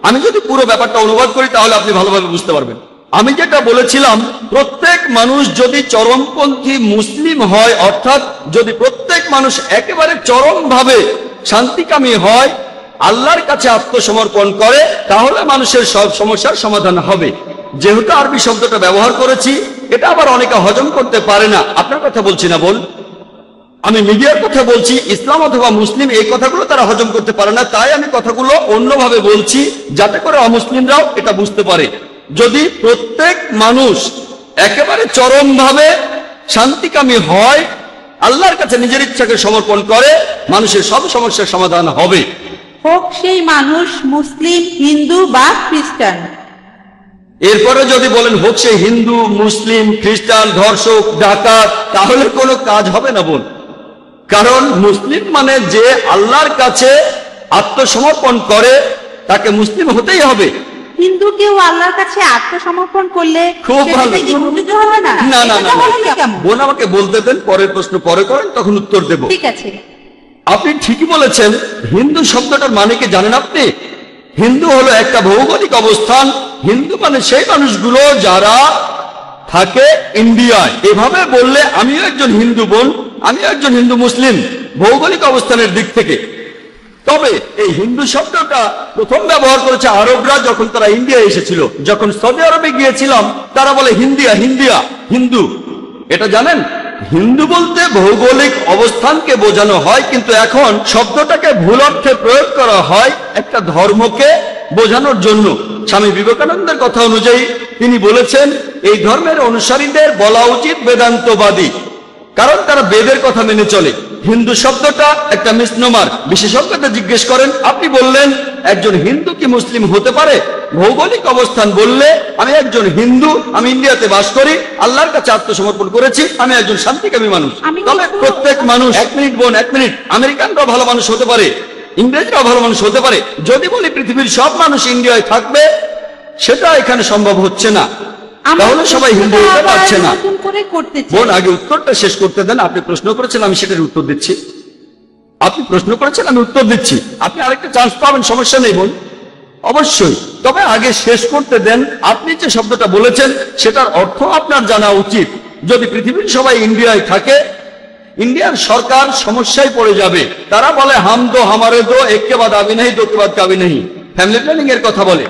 আমি যদি পুরো ব্যাপারটা অনুবাদ করি তাহলে আপনি ভালোভাবে বুঝতে পারবেন। আমি যেটা বলেছিলাম, প্রত্যেক মানুষ যদি চরমপন্থী মুসলিম হয়, অর্থাৎ যদি প্রত্যেক মানুষ একেবারে চরমভাবে শান্তিকামী হয়, আল্লাহর কাছে আত্মসমর্পণ করে, তাহলে মানুষের সব সমস্যার সমাধান হবে। যেহেতু আরবি শব্দটা ব্যবহার করেছি, এটা আবার অনেকে হজম করতে পারে না। আপনার কথা বলছি না বোন, আমি মিডিয়ার কথা বলছি। ইসলাম অথবা মুসলিম এই কথাগুলো তারা হজম করতে পারে না, তাই আমি কথাগুলো অন্যভাবে বলছি যাতে করে অমুসলিমরাও এটা বুঝতে পারে। যদি প্রত্যেক মানুষ একেবারে চরমভাবে শান্তিকামী হয়, আল্লাহর কাছে নিজের ইচ্ছাকে সমর্পণ করে, মানুষের সব সমস্যার সমাধান হবে। হোক সেই মানুষ মুসলিম, হিন্দু বা খ্রিস্টান। এরপরে যদি বলেন হোক সে হিন্দু, মুসলিম, খ্রিস্টান, ধর্ষক, ডাকাত, তাহলে কোনো কাজ হবে না বোন। কারণ মুসলিম মানে যে আল্লাহর কাছে আত্মসমর্পণ করে, তাকে মুসলিম হতেই হবে। হিন্দু কেউ আল্লাহর কাছে আত্মসমর্পণ করলে খুব ভালো। হবে না? না না না, বোন আমাকে বলতে দেন, পরের প্রশ্ন পরে করেন, তখন উত্তর দেব। ঠিক আছে। আপনি ঠিকই বলেছেন। হিন্দু শব্দটার মানে কি জানেন আপনি? হিন্দু হলো একটা ভৌগোলিক অবস্থান। হিন্দু মানে সেই মানুষগুলো যারা থাকে ইন্ডিয়ায়। এভাবে বললে আমিও একজন হিন্দু বোন, আমিও একজন হিন্দু মুসলিম। ভৌগোলিক অবস্থানের দিক থেকে। তবে এই হিন্দু শব্দটা প্রথম ব্যবহার করেছে আরবরা যখন তারা ইন্ডিয়া এসেছিল। যখন সৌদি আরবে গিয়েছিলাম তারা বলে হিন্দিয়া, হিন্দিয়া, হিন্দু। এটা জানেন, হিন্দু বলতে ভৌগোলিক অবস্থানকে বোঝানো হয়, কিন্তু এখন শব্দটাকে ভুল অর্থে প্রয়োগ করা হয় একটা ধর্মকে বোঝানোর জন্য। স্বামী বিবেকানন্দের কথা অনুযায়ী তিনি বলেছেন এই ধর্মের অনুসারীদের বলা উচিত বেদান্তবাদী, কারণ তারা বেদের কথা মেনে চলে। হিন্দু শব্দটা একটা মিসনোমার। বিশেষজ্ঞদের জিজ্ঞেস করেন, আপনি বললেন একজন হিন্দু কি মুসলিম হতে পারে? ভৌগোলিক অবস্থান বললে আমি একজন হিন্দু, আমি ইন্ডিয়াতে বাস করি, আল্লাহর কাছে আত্মসমর্পণ করেছি, আমি একজন শান্তিকামী মানুষ। তবে প্রত্যেক মানুষ, এক মিনিট বোন, এক মিনিট, আমেরিকানরাও ভালো মানুষ হতে পারে, ইংরেজরাও ভালো মানুষ হতে পারে। যদি বলি পৃথিবীর সব মানুষ ইন্ডিয়ায় থাকবে, সেটা এখানে সম্ভব হচ্ছে না, তাহলে সবাই হিন্দু হতে পারছে না। বোন, আগে উত্তরটা শেষ করতে দেন। আপনি প্রশ্ন করেছেন, আমি সেটার উত্তর দিচ্ছি। আপনি প্রশ্ন করেছেন, আমি উত্তর দিচ্ছি। আপনি আরেকটা চান্স পাবেন, সমস্যা নেই বোন, অবশ্যই। তবে আগে শেষ করতে দেন। আপনি যে শব্দটা বলেছেন সেটার অর্থ আপনার জানা উচিত। যদি পৃথিবীর সবাই ইন্ডিয়ায় থাকে, ইন্ডিয়ার সরকার সমস্যায় পড়ে যাবে। তারা বলে হাম দো হামারে দো, এক কে বাদ আবি নেই, দো কে বাদ কাবি নেই। ফ্যামিলি প্ল্যানিং এর কথা বলে,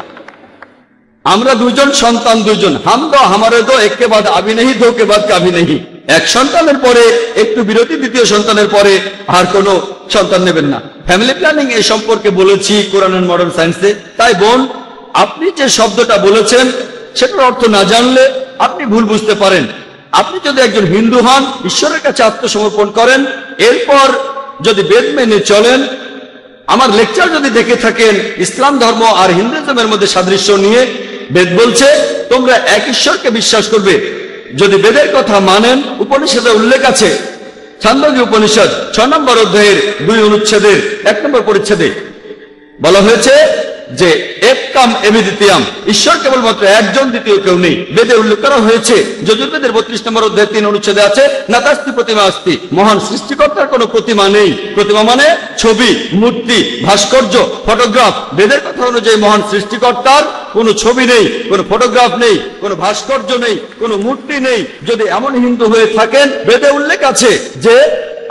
আমরা দুজন সন্তান, দুজন, হাম দো হামারে দো, এক কে বাদ আবি নেই, দো কে বাদ কাবি নেই। এক সন্তানের পরে একটু বিরতি, দ্বিতীয় সন্তানের পরে আর কোনো সন্তান নেবেন না। ফ্যামিলি প্ল্যানিং এ সম্পর্কে বলেছি কোরআন এন্ড মডার্ন সায়েন্সে। তাই বোন, আপনি যে শব্দটা বলেছেন সেটার অর্থ না জানলে আপনি ভুল বুঝতে পারেন। আপনি যদি একজন হিন্দু হন, ঈশ্বরের কাছে আত্মসমর্পণ করেন, এরপর যদি বেদ মেনে চলেন, আমার লেকচার যদি দেখে থাকেন ইসলাম ধর্ম আর হিন্দুইজমের মধ্যে সাদৃশ্য নিয়ে, বেদ বলছে তোমরা এক ঈশ্বরকে বিশ্বাস করবে। যদি বেদের কথা মানেন, উপনিষদে উল্লেখ আছে, ছান্দোগ্য উপনিষদ 6 নম্বর অধ্যায়ের 2 অনুচ্ছেদের 1 নম্বর পরিচ্ছেদে বলা হয়েছে যে এককাম এবিদ্বিতীয়াম, ঈশ্বর কেবলমাত্র একজন, দ্বিতীয় কেউ নেই। বেদে উল্লেখ করা হয়েছে, যজুর্বেদের 32 নম্বর অধ্যায় 3 অনুচ্ছেদে আছে, নাতাস্তি প্রতিমা আস্তি, মহান সৃষ্টিকর্তার কোনো প্রতিমা নেই। প্রতিমা মানে ছবি, মূর্তি, ভাস্কর্য, ফটোগ্রাফ। বেদের কথা অনুযায়ী মহান সৃষ্টিকর্তার কোনো ছবি নেই, কোনো ফটোগ্রাফ নেই, কোনো ভাস্কর্য নেই, কোনো মূর্তি নেই। যদি এমন হিন্দু হয়ে থাকেন, বেদে উল্লেখ আছে যে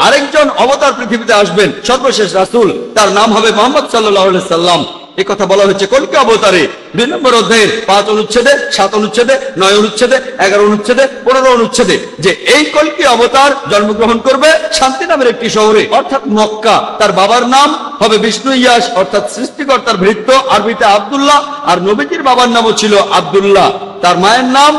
আরেকজন অবতার পৃথিবীতে আসবেন, সর্বশেষ রাসূল, তার নাম হবে মুহাম্মদ সাল্লাল্লাহু আলাইহি সাল্লাম। এই কথা বলা হয়েছে কল্কি অবতারে 2 নম্বর অধ্যায়ের 5 অনুচ্ছেদে, 7 অনুচ্ছেদে, 9 অনুচ্ছেদে, 11 অনুচ্ছেদে, 15 অনুচ্ছেদে, যে এই কল্কি অবতার জন্মগ্রহণ করবে শান্তি নামের একটি শহরে, অর্থাৎ মক্কা। তার বাবার নাম হবে বিষ্ণু ইয়াস, অর্থাৎ সৃষ্টিকর্তার ভৃত্য, আরবিতে আব্দুল্লাহ। আর নবীজির বাবার নামও ছিল আব্দুল্লাহ। তার মায়ের নাম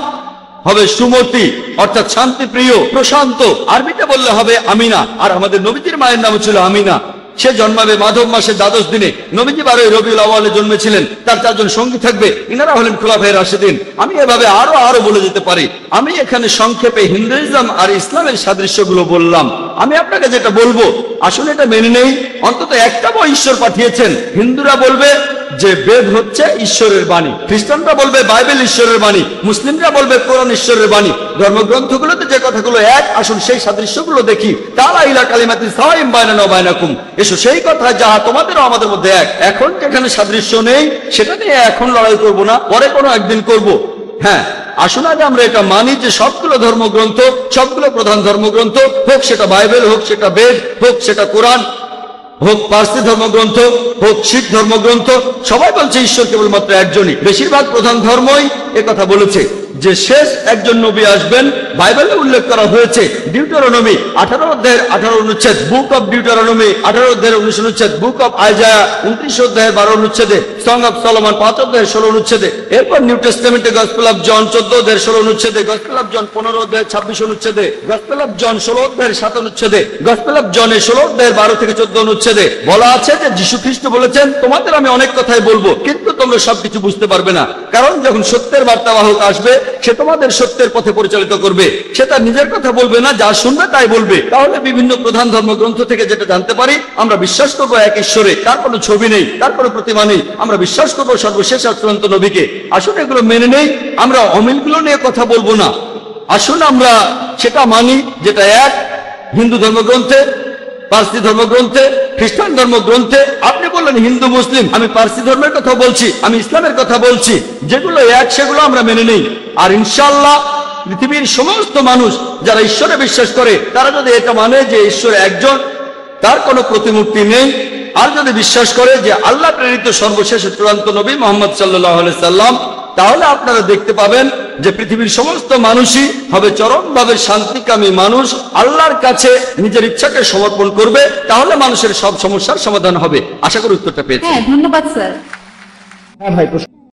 হবে সুমতি, অর্থাৎ শান্তি প্রিয়, প্রশান্ত। আরবিতে বললে হবে আমিনা। আর আমাদের নবীজির মায়ের নাম ছিল আমিনা। সে জন্মাবে মাধব মাসের 12 দিনে। নবীজি 12 রবিউল আউয়ালে জন্মেছিলেন। তার 4 জন সঙ্গী থাকবে, ইনারা হলেন খুলাফায়ে রাশিদিন। আমি এভাবে আরো বলে যেতে পারি। আমি এখানে সংক্ষেপে হিন্দুইজম আর ইসলামের সাদৃশ্যগুলো বললাম। আমি আপনাকে যেটা বলবো, আসলে এটা মেনে নেই। অন্তত একটা বই ঈশ্বর পাঠিয়েছেন। হিন্দুরা বলবে যে বেদ হচ্ছে ঈশ্বরের বাণী, খ্রিস্টানরা বলবে বাইবেল ঈশ্বরের বাণী, মুসলিমরা বলবে কোরআন ঈশ্বরের বাণী। ধর্মগ্রন্থগুলোতে যে কথাগুলো এক, আসুন সেই সাদৃশ্যগুলো দেখি। তাআলা ইলা কালিমাতিন সাওয়াইন বাইনানা ওয়া বাইনাকুম, এসো সেই কথা যাহা তোমাদেরও আমাদের মধ্যে এক। এখন যেখানে সাদৃশ্য নেই সেটা নিয়ে এখন লড়াই করব না, পরে কোনো একদিন করব। হ্যাঁ, আসুন আগে আমরা এটা মানি যে সবগুলো ধর্মগ্রন্থ, সবগুলো প্রধান ধর্মগ্রন্থ, হোক সেটা বাইবেল, হোক সেটা বেদ, হোক সেটা কোরআন, হোক পার্সি ধর্মগ্রন্থ, হোক শিখ ধর্মগ্রন্থ, সবাই বলছে ঈশ্বর কেবলমাত্র একজনই। বেশিরভাগ প্রধান ধর্মই একথা বলেছে যে শেষ একজন নবী আসবেন। বাইবেলে উল্লেখ করা হয়েছে ডিউটেরোনমি 18 অধ্যায়ের 18 অনুচ্ছেদ, বুক অফ ডিউটেরোনমি 18 অধ্যায়ের 19 অনুচ্ছেদ, বুক অফ আইজায়া 29 অধ্যায়ের 12 অনুচ্ছেদে, সং অফ সলোমন 5 অধ্যায়ের 16 অনুচ্ছেদে। এরপর নিউ টেস্টামেন্টে গসপেল অফ জন 14 অধ্যায়ের 16 অনুচ্ছেদে, গসপেল অফ জন 15 অধ্যায়ের 26 অনুচ্ছেদে, গসপেল অফ জন 16 অধ্যায়ের 7 অনুচ্ছেদে, গসপেল অফ জনে 16 অধ্যায়ের 12 থেকে 14 অনুচ্ছেদে বলা আছে যে যীশু খ্রিস্ট বলেছেন, তোমাদের আমি অনেক কথাই বলবো, কিন্তু তোমরা সবকিছু বুঝতে পারবে না। কারণ যখন সত্যের বার্তাবাহক আসবে, সে তোমাদের সত্যের পথে পরিচালিত করবে। সে তার নিজের কথা বলবে না, যা শুনবে তাই বলবে। তাহলে বিভিন্ন প্রধান ধর্মগ্রন্থ থেকে যেটা জানতে পারি, আমরা বিশ্বাস করবো এক ঈশ্বরে, তার কোনো ছবি নেই, তার কোনো প্রতিমা নেই। আমরা বিশ্বাস করবো সর্বশেষ আর চূড়ান্ত নবীকে। আসলে এগুলো মেনে নেই, আমরা অমিলগুলো নিয়ে কথা বলবো না। আসুন আমরা সেটা মানি যেটা এক, হিন্দু ধর্মগ্রন্থে, পার্সি ধর্মগ্রন্থে, খ্রিস্টান ধর্মগ্রন্থে। আপনি বললেন হিন্দু মুসলিম, আমি পার্সি ধর্মের কথা বলছি, আমি ইসলামের কথা বলছি। যেগুলো এক সেগুলো আমরা মেনে নেই। আর ইনশাআল্লাহ পৃথিবীর সমস্ত মানুষ যারা ঈশ্বরে বিশ্বাস করে, তারা যদি এটা মানে যে ঈশ্বর একজন, তার কোনো প্রতিমূর্তি নেই। আর যদি বিশ্বাস করে যে আল্লাহ প্রেরিত সর্বশেষ চূড়ান্ত নবী মোহাম্মদ সাল্লাল্লাহু আলাইহি সাল্লাম, তাহলে আপনারা দেখতে পাবেন যে পৃথিবীর সমস্ত মানুষই হবে চরমভাবে শান্তিকামী মানুষ, আল্লাহর কাছে নিজের ইচ্ছাকে সমর্পণ করবে, তাহলে মানুষের সব সমস্যার সমাধান হবে। আশা করি উত্তরটা পেয়েছি। হ্যাঁ, ধন্যবাদ স্যার। হ্যাঁ ভাই, প্রশ্ন